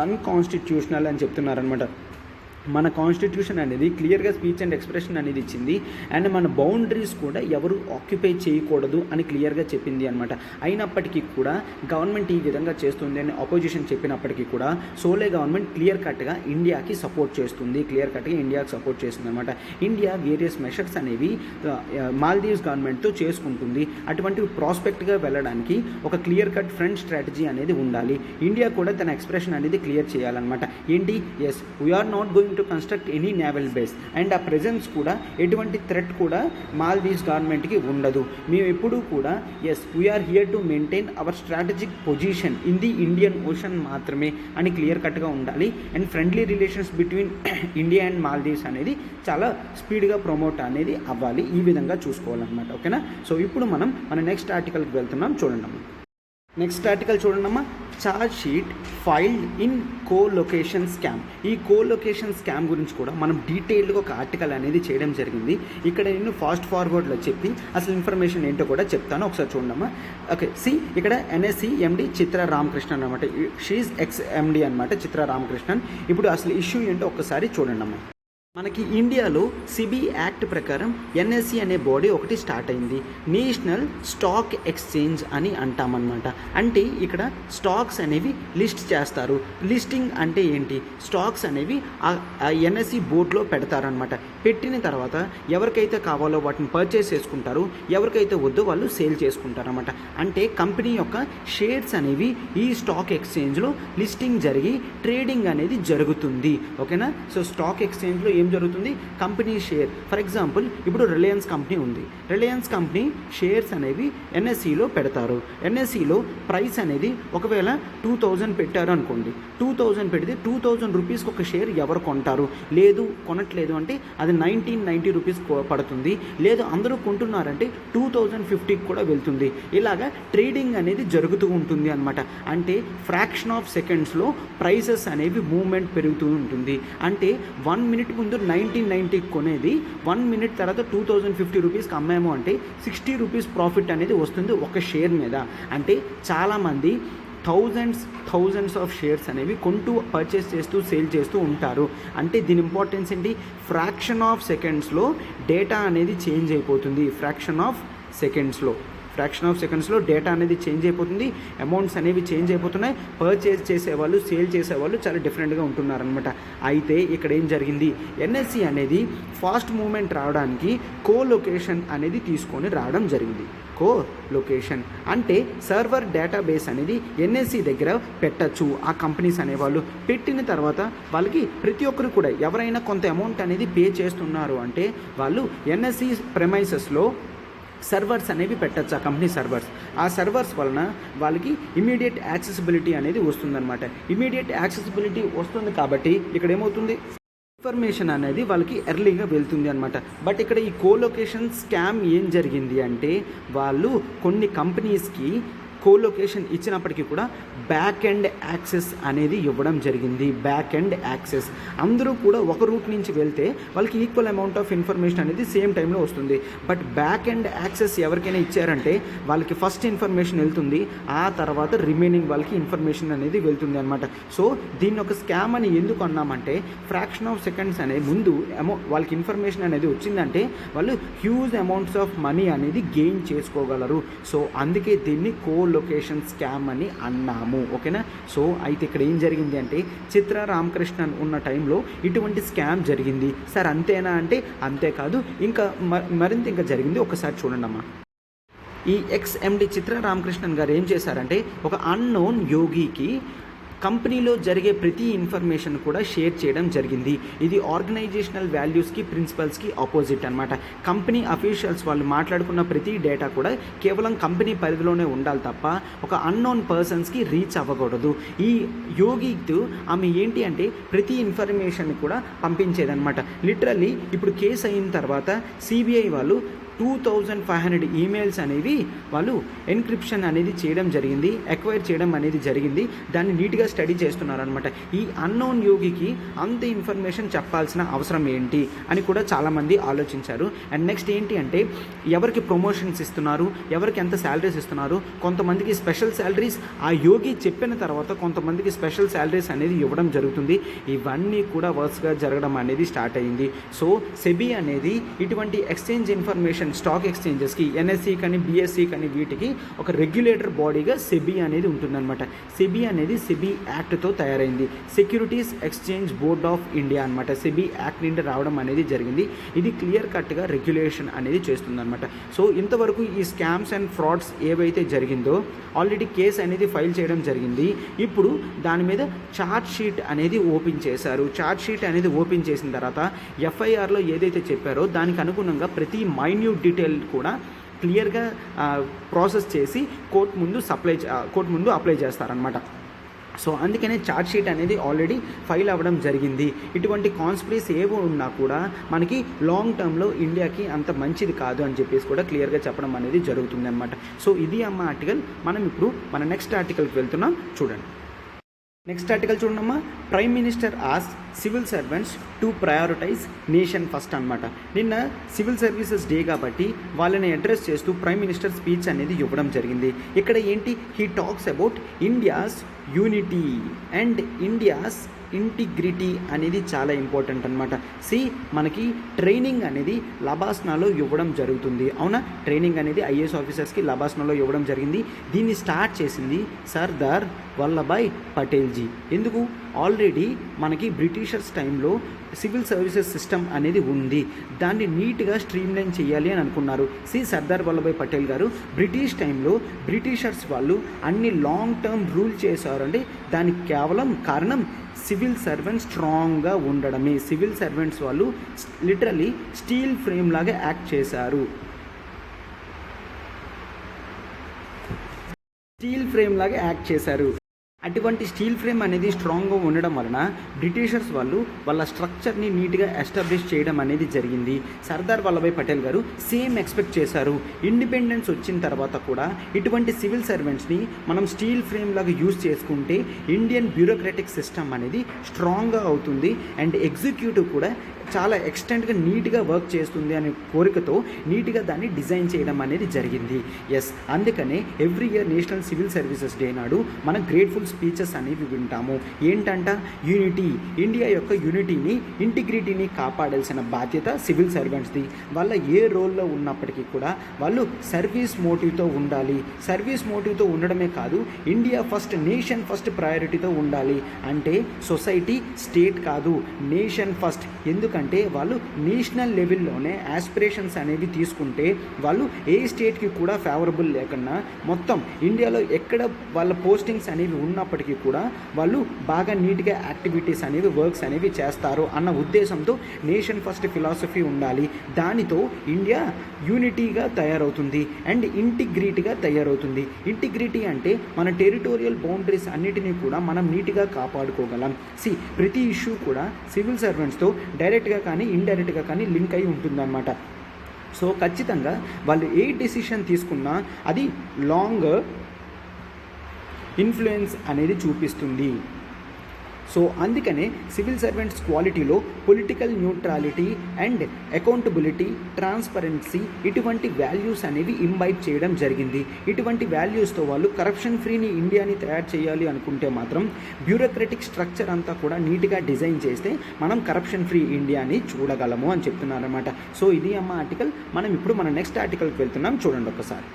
అన్కాన్స్టిట్యూషనల్ అని చెప్తున్నారనమాట. మన కాన్స్టిట్యూషన్ అనేది క్లియర్గా స్పీచ్ అండ్ ఎక్స్ప్రెషన్ అనేది ఇచ్చింది అండ్ మన బౌండరీస్ కూడా ఎవరు ఆక్యుపై చేయకూడదు అని క్లియర్గా చెప్పింది అనమాట. అయినప్పటికీ కూడా గవర్నమెంట్ ఈ విధంగా చేస్తుంది అని అపోజిషన్ చెప్పినప్పటికీ కూడా సోలే గవర్నమెంట్ క్లియర్ కట్గా ఇండియాకి సపోర్ట్ చేస్తుంది అనమాట. ఇండియా వేరియస్ మెషర్స్ అనేవి మాల్దీవ్స్ గవర్నమెంట్తో చేసుకుంటుంది. అటువంటి ప్రాస్పెక్ట్గా వెళ్ళడానికి ఒక క్లియర్ కట్ ఫ్రంట్ స్ట్రాటజీ అనేది ఉండాలి. ఇండియా కూడా తన ఎక్స్ప్రెషన్ అనేది క్లియర్ చేయాలన్నమాట. ఏంటి, as we are not going to construct any naval base and ఆ ప్రెజెన్స్ కూడా ఎటువంటి థ్రెట్ కూడా మాల్దీవ్స్ గవర్నమెంట్కి ఉండదు. మేము ఎప్పుడూ కూడా as we are here to maintain our strategic position in the Indian ocean మాత్రమే అని క్లియర్ కట్గా ఉండాలి. And friendly relations between India and Maldives అనేది చాలా స్పీడ్గా ప్రమోట్ అనేది అవ్వాలి. ఈ విధంగా చూసుకోవాలన్నమాట. ఓకేనా. సో ఇప్పుడు మన నెక్స్ట్ ఆర్టికల్కి వెళ్తున్నాం. చూడండి నెక్స్ట్ ఆర్టికల్ చూడండమ్మా. Charge sheet filed in colocation scam. ఈ కోలొకేషన్ స్కామ్ గురించి కూడా మనం డీటెయిల్డ్గా ఒక ఆర్టికల్ అనేది చేయడం జరిగింది. ఇక్కడ నేను ఫాస్ట్ ఫార్వర్డ్లో చెప్పి అసలు ఇన్ఫర్మేషన్ ఏంటో కూడా చెప్తాను, ఒకసారి చూడమ్మా. ఓకే, ఇక్కడ ఎన్ఎస్సి ఎండి చిత్ర రామకృష్ణన్ అనమాట. షీఈ్ ఎక్స్ ఎండి అనమాట చిత్ర రామకృష్ణన్. ఇప్పుడు అసలు ఇష్యూ ఏంటో ఒక్కసారి చూడండమ్మా. మనకి ఇండియాలో సిబి యాక్ట్ ప్రకారం ఎన్ఎస్సి అనే బాడీ ఒకటి స్టార్ట్ అయింది, నేషనల్ స్టాక్ ఎక్స్చేంజ్ అని అంటామన్నమాట. అంటే ఇక్కడ స్టాక్స్ అనేవి లిస్ట్ చేస్తారు. లిస్టింగ్ అంటే ఏంటి, స్టాక్స్ అనేవి ఆ ఎన్ఎస్సి బోర్డులో పెడతారనమాట. పెట్టిన తర్వాత ఎవరికైతే కావాలో వాటిని పర్చేస్ చేసుకుంటారు, ఎవరికైతే వద్దో వాళ్ళు సేల్ చేసుకుంటారన్నమాట. అంటే కంపెనీ యొక్క షేర్స్ అనేవి ఈ స్టాక్ ఎక్స్చేంజ్లో లిస్టింగ్ జరిగి ట్రేడింగ్ అనేది జరుగుతుంది. ఓకేనా. సో స్టాక్ ఎక్స్చేంజ్లో ఏం జరుగుతుంది, కంపెనీ షేర్ ఫర్ ఎగ్జాంపుల్ ఇప్పుడు రిలయన్స్ కంపెనీ ఉంది. రిలయన్స్ కంపెనీ షేర్స్ అనేవి ఎన్ఎస్సిలో పెడతారు. ఎన్ఎస్సిలో ప్రైస్ అనేది ఒకవేళ 2000 పెట్టారు అనుకోండి, 2000 పెడితే 2000 రూపీస్కి ఒక షేర్ ఎవరు కొంటారు, లేదు కొనట్లేదు అంటే అది 1990 రూపీస్ పడుతుంది, లేదు అందరూ కొంటున్నారంటే 2050కి కూడా వెళ్తుంది. ఇలాగా ట్రేడింగ్ అనేది జరుగుతూ ఉంటుంది అనమాట. అంటే ఫ్రాక్షన్ ఆఫ్ సెకండ్స్లో ప్రైసెస్ అనేవి మూవ్మెంట్ పెరుగుతూ ఉంటుంది. అంటే 1 మినిట్ ముందు 1990కి కొనేది 1 మినిట్ తర్వాత 2050 రూపీస్కి అమ్మాము అంటే 60 రూపీస్ ప్రాఫిట్ అనేది వస్తుంది ఒక షేర్ మీద. అంటే చాలామంది థౌజండ్స్ ఆఫ్ షేర్స్ అనేవి కొంటూ పర్చేస్ చేస్తూ సేల్ చేస్తూ ఉంటారు. అంటే దీని ఇంపార్టెన్స్ ఏంటి, ఫ్రాక్షన్ ఆఫ్ సెకండ్స్లో డేటా అనేది చేంజ్ అయిపోతుంది. ఫ్రాక్షన్ ఆఫ్ సెకండ్స్లో డేటా అనేది చేంజ్ అయిపోతుంది, అమౌంట్స్ అనేవి చేంజ్ అయిపోతున్నాయి. పర్చేజ్ చేసేవాళ్ళు, సేల్ చేసేవాళ్ళు చాలా డిఫరెంట్గా ఉంటున్నారనమాట. అయితే ఇక్కడ ఏం జరిగింది, ఎన్ఎస్సి అనేది ఫాస్ట్ మూవ్మెంట్ రావడానికి కోలొకేషన్ అనేది తీసుకొని రావడం జరిగింది. కోలొకేషన్ అంటే సర్వర్ డేటాబేస్ అనేది ఎన్ఎస్సి దగ్గర పెట్టచ్చు. ఆ కంపెనీస్ అనేవాళ్ళు పెట్టిన తర్వాత వాళ్ళకి ప్రతి ఒక్కరు కూడా ఎవరైనా కొంత అమౌంట్ అనేది పే చేస్తున్నారు అంటే వాళ్ళు ఎన్ఎస్సి ప్రెమైసెస్లో సర్వర్స్ అనేవి పెట్టచ్చు, ఆ కంపెనీ సర్వర్స్. ఆ సర్వర్స్ వలన వాళ్ళకి ఇమీడియట్ యాక్సెసిబిలిటీ అనేది వస్తుందన్నమాట. ఇమీడియట్ యాక్సెసిబిలిటీ వస్తుంది కాబట్టి ఇక్కడ ఏమవుతుంది, ఇన్ఫర్మేషన్ అనేది వాళ్ళకి ఎర్లీగా వెళ్తుంది అనమాట. బట్ ఇక్కడ ఈ కోలొకేషన్ స్కామ్ ఏం జరిగింది అంటే వాళ్ళు కొన్ని కంపెనీస్కి కోలొకేషన్ ఇచ్చినప్పటికీ కూడా బ్యాక్ ఎండ్ యాక్సెస్ అనేది ఇవ్వడం జరిగింది. బ్యాక్ ఎండ్ యాక్సెస్ అందరూ కూడా ఒక రూట్ నుంచి వెళ్తే వాళ్ళకి ఈక్వల్ అమౌంట్ ఆఫ్ ఇన్ఫర్మేషన్ అనేది సేమ్ టైంలో వస్తుంది. బట్ బ్యాక్ ఎండ్ యాక్సెస్ ఎవరికైనా ఇచ్చారంటే వాళ్ళకి ఫస్ట్ ఇన్ఫర్మేషన్ వెళ్తుంది, ఆ తర్వాత రిమైనింగ్ వాళ్ళకి ఇన్ఫర్మేషన్ అనేది వెళ్తుంది అనమాట. సో దీన్ని ఒక స్కామ్ అని ఎందుకు అన్నామంటే ఫ్రాక్షన్ ఆఫ్ సెకండ్స్ అనే ముందు వాళ్ళకి ఇన్ఫర్మేషన్ అనేది వచ్చిందంటే వాళ్ళు హ్యూజ్ అమౌంట్స్ ఆఫ్ మనీ అనేది గెయిన్ చేసుకోగలరు. సో అందుకే దీన్ని కోలొకేషన్ స్కామ్ అని అన్నాము. ఓకేనా. సో అయితే ఇక్కడ ఏం జరిగింది అంటే చిత్ర రామకృష్ణన్ ఉన్న టైంలో ఇటువంటి స్కామ్ జరిగింది. సార్ అంతేనా అంటే అంతేకాదు, ఇంకా మరింత ఇంకా జరిగింది. ఒకసారి చూడండి అమ్మా. ఈ ఎక్స్ఎండి చిత్ర రామకృష్ణన్ గారు ఏం చేశారంటే ఒక అన్నోన్ యోగికి కంపెనీలో జరిగే ప్రతి ఇన్ఫర్మేషన్ కూడా షేర్ చేయడం జరిగింది. ఇది ఆర్గనైజేషనల్ వాల్యూస్కి, ప్రిన్సిపల్స్కి ఆపోజిట్ అనమాట. కంపెనీ అఫీషియల్స్ వాళ్ళు మాట్లాడుకున్న ప్రతి డేటా కూడా కేవలం కంపెనీ పరిధిలోనే ఉండాలి తప్ప ఒక అన్నోన్ పర్సన్స్కి రీచ్ అవ్వకూడదు. ఈ యోగితో ఆమె ఏంటి అంటే ప్రతి ఇన్ఫర్మేషన్ కూడా పంపించేదనమాట. లిటరల్లీ ఇప్పుడు కేసు అయిన తర్వాత సిబిఐ వాళ్ళు 2500 ఈమెయిల్స్ అనేవి వాళ్ళు ఎన్క్రిప్షన్ అనేది చేయడం జరిగింది, ఎక్వైర్ చేయడం అనేది జరిగింది. దాన్ని నీట్గా స్టడీ చేస్తున్నారనమాట. ఈ అన్నోన్ యోగికి అంత ఇన్ఫర్మేషన్ చెప్పాల్సిన అవసరం ఏంటి అని కూడా చాలామంది ఆలోచించారు. అండ్ నెక్స్ట్ ఏంటి అంటే ఎవరికి ప్రమోషన్స్ ఇస్తున్నారు, ఎవరికి ఎంత శాలరీస్ ఇస్తున్నారు, కొంతమందికి స్పెషల్ శాలరీస్ ఆ యోగి చెప్పిన తర్వాత కొంతమందికి స్పెషల్ శాలరీస్ అనేది ఇవ్వడం జరుగుతుంది. ఇవన్నీ కూడా వర్క్స్గా జరగడం అనేది స్టార్ట్ అయింది. సో సెబీ అనేది ఇటువంటి ఎక్స్చేంజ్ ఇన్ఫర్మేషన్ స్టాక్ ఎక్స్చేంజెస్కి, ఎన్ఎస్సి కానీ బిఎస్సి కానీ వీటికి ఒక రెగ్యులేటర్ బాడీగా సెబీ అనేది ఉంటుందన్నమాట. సెబీ అనేది సెబీ యాక్ట్తో తయారైంది. Securities exchange board of India అనమాట. సెబీ యాక్ట్ నుండి రావడం అనేది జరిగింది. ఇది క్లియర్ కట్గా రెగ్యులేషన్ అనేది చేస్తుందన్నమాట. సో ఇంతవరకు ఈ స్కామ్స్ అండ్ ఫ్రాడ్స్ ఏవైతే జరిగిందో ఆల్రెడీ కేసు అనేది ఫైల్ చేయడం జరిగింది. ఇప్పుడు దాని మీద ఛార్జ్ షీట్ అనేది ఓపెన్ చేశారు. ఛార్జ్ షీట్ అనేది ఓపెన్ చేసిన తర్వాత ఎఫ్ఐఆర్లో ఏదైతే చెప్పారో దానికి అనుగుణంగా ప్రతి మైన్యూట్ డీటెయిల్ కూడా క్లియర్గా ప్రాసెస్ చేసి కోర్టు ముందు అప్లై చేస్తారనమాట. సో అందుకనే ఛార్జ్ షీట్ అనేది ఆల్రెడీ ఫైల్ అవ్వడం జరిగింది. ఇటువంటి కాన్స్పిరసీస్ ఏవో ఉన్నా కూడా మనకి లాంగ్ టర్మ్లో ఇండియాకి అంత మంచిది కాదు అని చెప్పేసి కూడా క్లియర్గా చెప్పడం అనేది జరుగుతుంది అనమాట. సో ఇది అమ్మ ఆర్టికల్. మనం ఇప్పుడు మన నెక్స్ట్ ఆర్టికల్కి వెళ్తున్నాం, చూడండి. నెక్స్ట్ ఆర్టికల్ చూడమ్మా. ప్రైమ్ మినిస్టర్ ఆస్ civil servants to prioritise nation first అనమాట. నిన్న సివిల్ సర్వీసెస్ డే కాబట్టి వాళ్ళని అడ్రస్ చేస్తూ ప్రైమ్ మినిస్టర్ స్పీచ్ అనేది ఇవ్వడం జరిగింది. ఇక్కడ ఏంటి, he talks about India's unity and India's integrity అనేది చాలా ఇంపార్టెంట్ అనమాట. మనకి ట్రైనింగ్ అనేది లబాస్నాలో ఇవ్వడం జరుగుతుంది. అవునా, ట్రైనింగ్ అనేది ఐఏఎస్ ఆఫీసర్స్కి లబాస్నాలో ఇవ్వడం జరిగింది. దీన్ని స్టార్ట్ చేసింది సర్దార్ వల్లభాయ్ పటేల్జీ. ఎందుకు, ఆల్రెడీ మనకి బ్రిటిషర్స్ టైంలో సివిల్ సర్వీసెస్ సిస్టమ్ అనేది ఉంది, దాన్ని నీట్గా స్ట్రీమ్లైన్ చేయాలి అని అనుకున్నారు. సర్దార్ వల్లభాయ్ పటేల్ గారు బ్రిటిష్ టైంలో బ్రిటిషర్స్ వాళ్ళు అన్ని లాంగ్ టర్మ్ రూల్ చేశారంటే దానికి కేవలం కారణం సివిల్ సర్వెంట్స్ స్ట్రాంగ్గా ఉండడమే. సివిల్ సర్వెంట్స్ వాళ్ళు లిటరలీ స్టీల్ ఫ్రేమ్ లాగా యాక్ట్ చేశారు. అటువంటి స్టీల్ ఫ్రేమ్ అనేది స్ట్రాంగ్గా ఉండడం వలన బ్రిటిషర్స్ వాళ్ళు వాళ్ళ స్ట్రక్చర్ని నీట్గా ఎస్టాబ్లిష్ చేయడం అనేది జరిగింది. సర్దార్ వల్లభాయ్ పటేల్ గారు సేమ్ ఎక్స్పెక్ట్ చేశారు. ఇండిపెండెన్స్ వచ్చిన తర్వాత కూడా ఇటువంటి సివిల్ సర్వెంట్స్ని మనం స్టీల్ ఫ్రేమ్ లాగా యూజ్ చేసుకుంటే ఇండియన్ బ్యూరోక్రాటిక్ సిస్టమ్ అనేది స్ట్రాంగ్గా అవుతుంది అండ్ ఎగ్జిక్యూటివ్ కూడా చాలా ఎక్స్టెంట్గా నీట్గా వర్క్ చేస్తుంది అనే కోరికతో నీట్గా దాన్ని డిజైన్ చేయడం అనేది జరిగింది. ఎస్, అందుకనే every year national civil services day నాడు మనం గ్రేట్ఫుల్ స్పీచెస్ అనేవి వింటాము. ఏంటంట, యూనిటీ, ఇండియా యొక్క యూనిటీని, ఇంటిగ్రిటీని కాపాడాల్సిన బాధ్యత సివిల్ సర్వెంట్స్ది. వాళ్ళ ఏ రోల్లో ఉన్నప్పటికీ కూడా వాళ్ళు సర్వీస్ మోటివ్తో ఉండాలి. సర్వీస్ మోటివ్తో ఉండడమే కాదు, ఇండియా ఫస్ట్, నేషన్ ఫస్ట్ ప్రయారిటీతో ఉండాలి. అంటే సొసైటీ, స్టేట్ కాదు, నేషన్ ఫస్ట్. ఎందుకంటే వాళ్ళు నేషనల్ లెవెల్లోనే ఆస్పిరేషన్స్ అనేవి తీసుకుంటే వాళ్ళు ఏ స్టేట్కి కూడా ఫేవరబుల్ లేకుండా మొత్తం ఇండియాలో ఎక్కడ వాళ్ళ పోస్టింగ్స్ అనేవి ఉన్నప్పటికీ కూడా వాళ్ళు బాగా నీట్గా యాక్టివిటీస్ అనేవి, వర్క్స్ అనేవి చేస్తారు అన్న ఉద్దేశంతో నేషన్ ఫస్ట్ ఫిలాసఫీ ఉండాలి. దానితో ఇండియా యూనిటీగా తయారవుతుంది అండ్ ఇంటిగ్రిటీగా తయారవుతుంది. ఇంటిగ్రిటీ అంటే మన టెరిటోరియల్ బౌండరీస్ అన్నిటినీ కూడా మనం నీట్గా కాపాడుకోగలం. ప్రతి ఇష్యూ కూడా సివిల్ సర్వెంట్స్తో డైరెక్ట్గా కానీ ఇండైరెక్ట్గా కానీ లింక్ అయి ఉంటుందన్నమాట. సో ఖచ్చితంగా వాళ్ళు ఏ డెసిషన్ తీసుకున్నా అది లాంగ్ ఇన్ఫ్లుయెన్స్ అనేది చూపిస్తుంది. సో అందుకనే సివిల్ సర్వెంట్స్ క్వాలిటీలో political neutrality and accountability, transparency ఇటువంటి వాల్యూస్ అనేవి ఇంబైబ్ చేయడం జరిగింది. ఇటువంటి వాల్యూస్తో వాళ్ళు కరప్షన్ ఫ్రీని ఇండియాని తయారు చేయాలి అనుకుంటే మాత్రం బ్యూరోక్రటిక్ స్ట్రక్చర్ అంతా కూడా నీట్గా డిజైన్ చేస్తే మనం కరప్షన్ ఫ్రీ ఇండియాని చూడగలము అని చెప్తున్నారన్నమాట. సో ఇది అమ్మ ఆర్టికల్. మనం ఇప్పుడు మన నెక్స్ట్ ఆర్టికల్కి వెళ్తున్నాం, చూడండి ఒకసారి.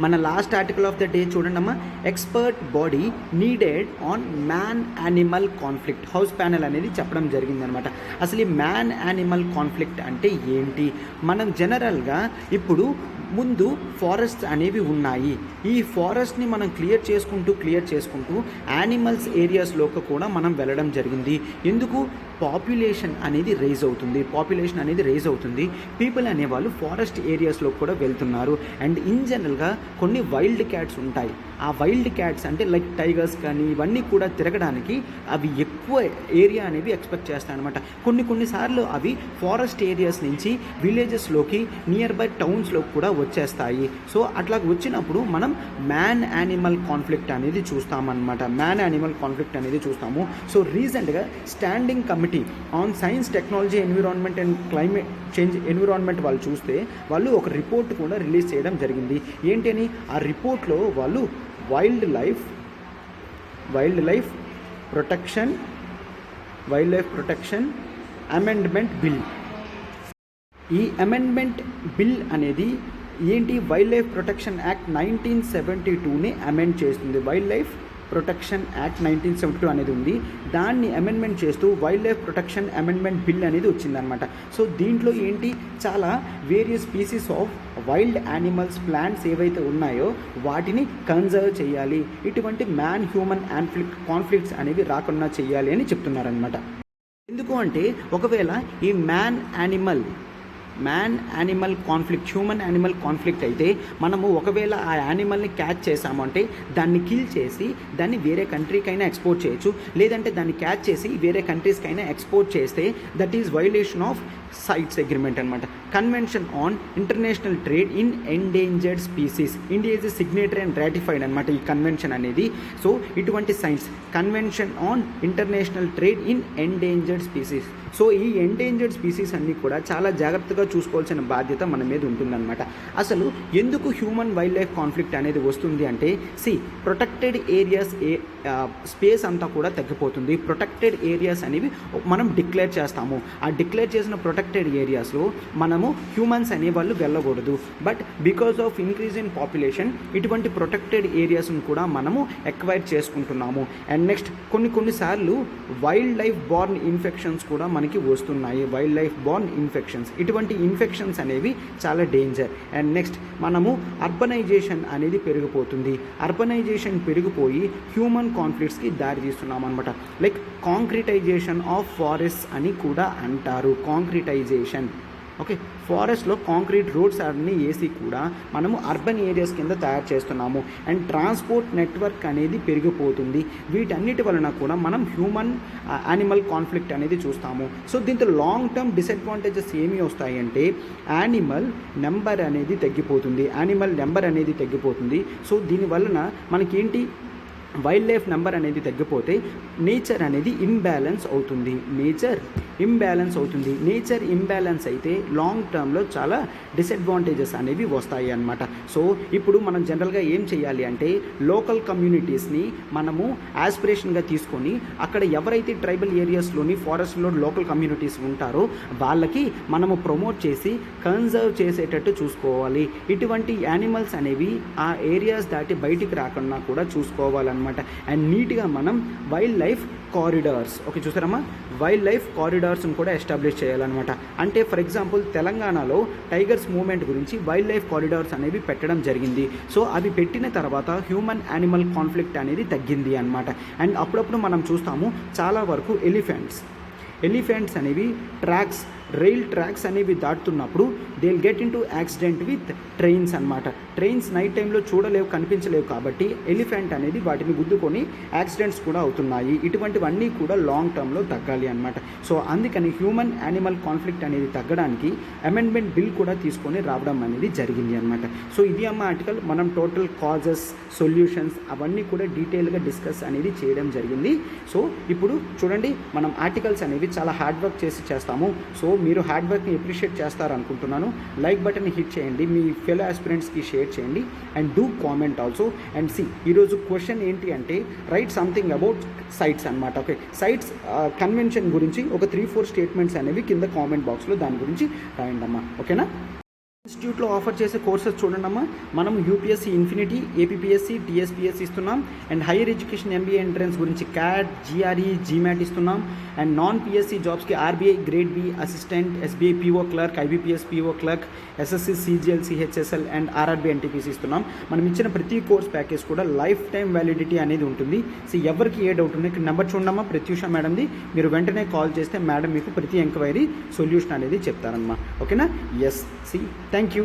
మన last article of the day చూడండి అమ్మా. Expert body needed on man animal conflict. House panel అనేది చెప్పడం జరిగిందనమాట. అసలు ఈ మ్యాన్ యానిమల్ కాన్ఫ్లిక్ట్ అంటే ఏంటి? మనం జనరల్గా ఇప్పుడు ముందు ఫారెస్ట్స్ అనేవి ఉన్నాయి. ఈ ఫారెస్ట్ని మనం క్లియర్ చేసుకుంటూ యానిమల్స్ ఏరియాస్లోకి కూడా మనం వెళ్ళడం జరిగింది. ఎందుకు? పాపులేషన్ అనేది రైజ్ అవుతుంది. పీపుల్ అనేవాళ్ళు ఫారెస్ట్ ఏరియాస్లో కూడా వెళ్తున్నారు. అండ్ ఇన్ జనరల్గా కొన్ని వైల్డ్ క్యాట్స్ ఉంటాయి. ఆ వైల్డ్ క్యాట్స్ అంటే లైక్ టైగర్స్ కానీ ఇవన్నీ కూడా తిరగడానికి అవి ఎక్కువ ఏరియా అనేవి ఎక్స్పెక్ట్ చేస్తాయి అనమాట. కొన్నిసార్లు అవి ఫారెస్ట్ ఏరియాస్ నుంచి విలేజెస్లోకి, నియర్ బై టౌన్స్లోకి కూడా వచ్చేస్తాయి. సో అట్లా వచ్చినప్పుడు మనం మ్యాన్ యానిమల్ కాన్ఫ్లిక్ట్ అనేది చూస్తాము. సో రీసెంట్గా standing committee on science, technology, environment and climate change environment వాళ్ళు చూస్తే వాళ్ళు ఒక రిపోర్ట్ కూడా రిలీజ్ చేయడం జరిగింది. ఏంటి అని? ఆ రిపోర్ట్లో వాళ్ళు wildlife protection amendment bill. ఈ అమెండ్మెంట్ బిల్ అనేది ఏంటి? వైల్డ్ లైఫ్ ప్రొటెక్షన్ యాక్ట్ 1972ని అమెండ్ చేస్తుంది. వైల్డ్ లైఫ్ ప్రొటెక్షన్ యాక్ట్ 1972 అనేది ఉంది. దాన్ని అమెండ్మెంట్ చేస్తూ wildlife protection amendment bill అనేది వచ్చిందనమాట. సో దీంట్లో ఏంటి? చాలా various species of wild animals, plants ఏవైతే ఉన్నాయో వాటిని కన్జర్వ్ చేయాలి. ఇటువంటి మ్యాన్ హ్యూమన్ కాన్ఫ్లిక్ట్స్ అనేవి రాకుండా చేయాలి అని చెప్తున్నారనమాట. ఎందుకు అంటే ఒకవేళ ఈ man animal conflict, human animal conflict అయితే మనము ఒకవేళ ఆ యానిమల్ని క్యాచ్ చేసామంటే దాన్ని కిల్ చేసి దాన్ని వేరే కంట్రీకైనా ఎక్స్పోర్ట్ చేయొచ్చు. లేదంటే దాన్ని క్యాచ్ చేసి వేరే కంట్రీస్కైనా ఎక్స్పోర్ట్ చేస్తే that is violation of CITES agreement అనమాట. Convention on international trade in endangered species. India is signatory and ratified అనమాట ఈ కన్వెన్షన్ అనేది. సో ఇటువంటి CITES, convention on international trade in endangered species. So ఈ ఎండేంజర్డ్ స్పీసీస్ అన్నీ కూడా చాలా జాగ్రత్తగా చూసుకోవాల్సిన బాధ్యత మన మీద ఉంటుందన్నమాట. అసలు ఎందుకు హ్యూమన్ వైల్డ్ లైఫ్ కాన్ఫ్లిక్ట్ అనేది వస్తుంది అంటే, ప్రొటెక్టెడ్ ఏరియాస్ స్పేస్ అంతా కూడా తగ్గిపోతుంది. ప్రొటెక్టెడ్ ఏరియాస్ అనేవి మనం డిక్లేర్ చేస్తాము. ఆ డిక్లేర్ చేసిన ప్రొటెక్టెడ్ ఏరియాస్లో మనము హ్యూమన్స్ అనేవాళ్ళు వెళ్ళకూడదు. But because of increase in population ఇటువంటి ప్రొటెక్టెడ్ ఏరియాస్ను కూడా మనము ఎక్వైర్ చేసుకుంటున్నాము. అండ్ నెక్స్ట్ కొన్నిసార్లు వైల్డ్ లైఫ్ బోర్న్ ఇన్ఫెక్షన్స్ కూడా మనకి వస్తున్నాయి. వైల్డ్ లైఫ్ బోర్న్ ఇన్ఫెక్షన్స్, ఇటువంటి ఇన్ఫెక్షన్స్ అనేవి చాలా డేంజర్. అండ్ నెక్స్ట్ మనము అర్బనైజేషన్ అనేది పెరిగిపోతుంది. అర్బనైజేషన్ పెరిగిపోయి హ్యూమన్ కాన్ఫ్లిక్ట్స్కి దారి తీస్తున్నాం అనమాట. లైక్ కాంక్రిటైజేషన్ ఆఫ్ ఫారెస్ట్ అని కూడా అంటారు. కాంక్రిటైజేషన్, ఓకే, ఫారెస్ట్లో కాంక్రీట్ రోడ్స్ అన్నీ వేసి కూడా మనము అర్బన్ ఏరియాస్ కింద తయారు చేస్తున్నాము. అండ్ ట్రాన్స్పోర్ట్ నెట్వర్క్ అనేది పెరిగిపోతుంది. వీటన్నిటి వలన కూడా మనం హ్యూమన్ యానిమల్ కాన్ఫ్లిక్ట్ అనేది చూస్తాము. సో దీంతో లాంగ్ టర్మ్ డిసడ్వాంటేజెస్ ఏమి వస్తాయంటే యానిమల్ నెంబర్ అనేది తగ్గిపోతుంది. సో దీనివలన మనకేంటి, వైల్డ్ లైఫ్ నెంబర్ అనేది తగ్గిపోతే నేచర్ అనేది ఇంబ్యాలెన్స్ అవుతుంది. నేచర్ ఇంబ్యాలెన్స్ అయితే లాంగ్ టర్మ్లో చాలా డిసడ్వాంటేజెస్ అనేవి వస్తాయి అన్నమాట. సో ఇప్పుడు మనం జనరల్గా ఏం చేయాలి అంటే లోకల్ కమ్యూనిటీస్ని మనము యాస్పిరేషన్గా తీసుకొని అక్కడ ఎవరైతే ట్రైబల్ ఏరియాస్లోని ఫారెస్ట్లో లోకల్ కమ్యూనిటీస్ ఉంటారో వాళ్ళకి మనము ప్రమోట్ చేసి కన్జర్వ్ చేసేటట్టు చూసుకోవాలి. ఇటువంటి యానిమల్స్ అనేవి ఆ ఏరియాస్ దాటి బయటికి రాకుండా కూడా చూసుకోవాలన్నమాట. అండ్ నీట్గా మనం వైల్డ్ లైఫ్ కారిడార్స్ చూసారమ్మా, వైల్డ్ లైఫ్ కారిడార్స్ని కూడా ఎస్టాబ్లిష్ చేయాలన్నమాట. అంటే ఫర్ ఎగ్జాంపుల్ తెలంగాణలో టైగర్స్ మూవ్మెంట్ గురించి వైల్డ్ లైఫ్ కారిడార్స్ అనేవి పెట్టడం జరిగింది. సో అవి పెట్టిన తర్వాత హ్యూమన్ యానిమల్ కాన్ఫ్లిక్ట్ అనేది తగ్గింది అన్నమాట. అండ్ అప్పుడప్పుడు మనం చూస్తాము చాలా వరకు ఎలిఫెంట్స్ అనేవి రైల్ ట్రాక్స్ అనేవి దాటుతున్నప్పుడు they will get into accident with trains అనమాట. ట్రైన్స్ నైట్ టైంలో కనిపించలేవు కాబట్టి ఎలిఫెంట్ అనేది వాటిని గుద్దుకొని యాక్సిడెంట్స్ కూడా అవుతున్నాయి. ఇటువంటివన్నీ కూడా లాంగ్ టర్మ్లో తగ్గాలి అనమాట. సో అందుకని హ్యూమన్ యానిమల్ కాన్ఫ్లిక్ట్ అనేది తగ్గడానికి అమెండ్మెంట్ బిల్ కూడా తీసుకొని రావడం అనేది జరిగింది అనమాట. సో ఇది అమ్మ ఆర్టికల్. మనం టోటల్ కాజెస్, సొల్యూషన్స్ అవన్నీ కూడా డీటెయిల్గా డిస్కస్ అనేది చేయడం జరిగింది. సో ఇప్పుడు చూడండి, మనం ఆర్టికల్స్ అనేవి చాలా హార్డ్ వర్క్ చేస్తాము. సో మీరు హార్డ్ వర్క్ని అప్రిషియేట్ చేస్తారనుకుంటున్నాను. లైక్ బటన్ని హిట్ చేయండి, మీ ఫెలో ఆస్పిరెంట్స్కి షేర్ చేయండి and do comment also. And ఈరోజు క్వశ్చన్ ఏంటి అంటే రైట్ సంథింగ్ అబౌట్ సైట్స్ అనమాట. సైట్స్ కన్వెన్షన్ గురించి ఒక 3-4 స్టేట్మెంట్స్ అనేవి కింద కామెంట్ బాక్స్లో దాని గురించి రాయండి అమ్మా. ఓకేనా? ఇన్స్టిట్యూట్లో ఆఫర్ చేసే కోర్సెస్ చూడండి. మనం యూపీఎస్సీ ఇన్ఫినిటీ, ఏపీపీఎస్సీ, టీఎస్పీఎస్సీ ఇస్తున్నాం. And higher education MBA entrance గురించి క్యాట్, జీఆర్ఈ, జీమాట్ ఇస్తున్నాం. అండ్ నాన్ పిఎస్సీ జాబ్స్కి RBI grade B assistant, SBI PO clerk, IBPS PO clerk, SSC, CGL, CHSL and RRB NTPC ఇస్తున్నాం. మనం ఇచ్చిన ప్రతి course package కూడా life time validity అనేది ఉంటుంది. ఎవరికి ఏ డౌట్ ఉంది ఇక్కడ నెంబర్ చూడమ్మా, ప్రత్యూష మేడంది. మీరు వెంటనే కాల్ చేస్తే మేడం మీకు ప్రతి ఎంక్వైరీ సొల్యూషన్ అనేది చెప్తారమ్మా. ఓకేనా? ఎస్. Thank you.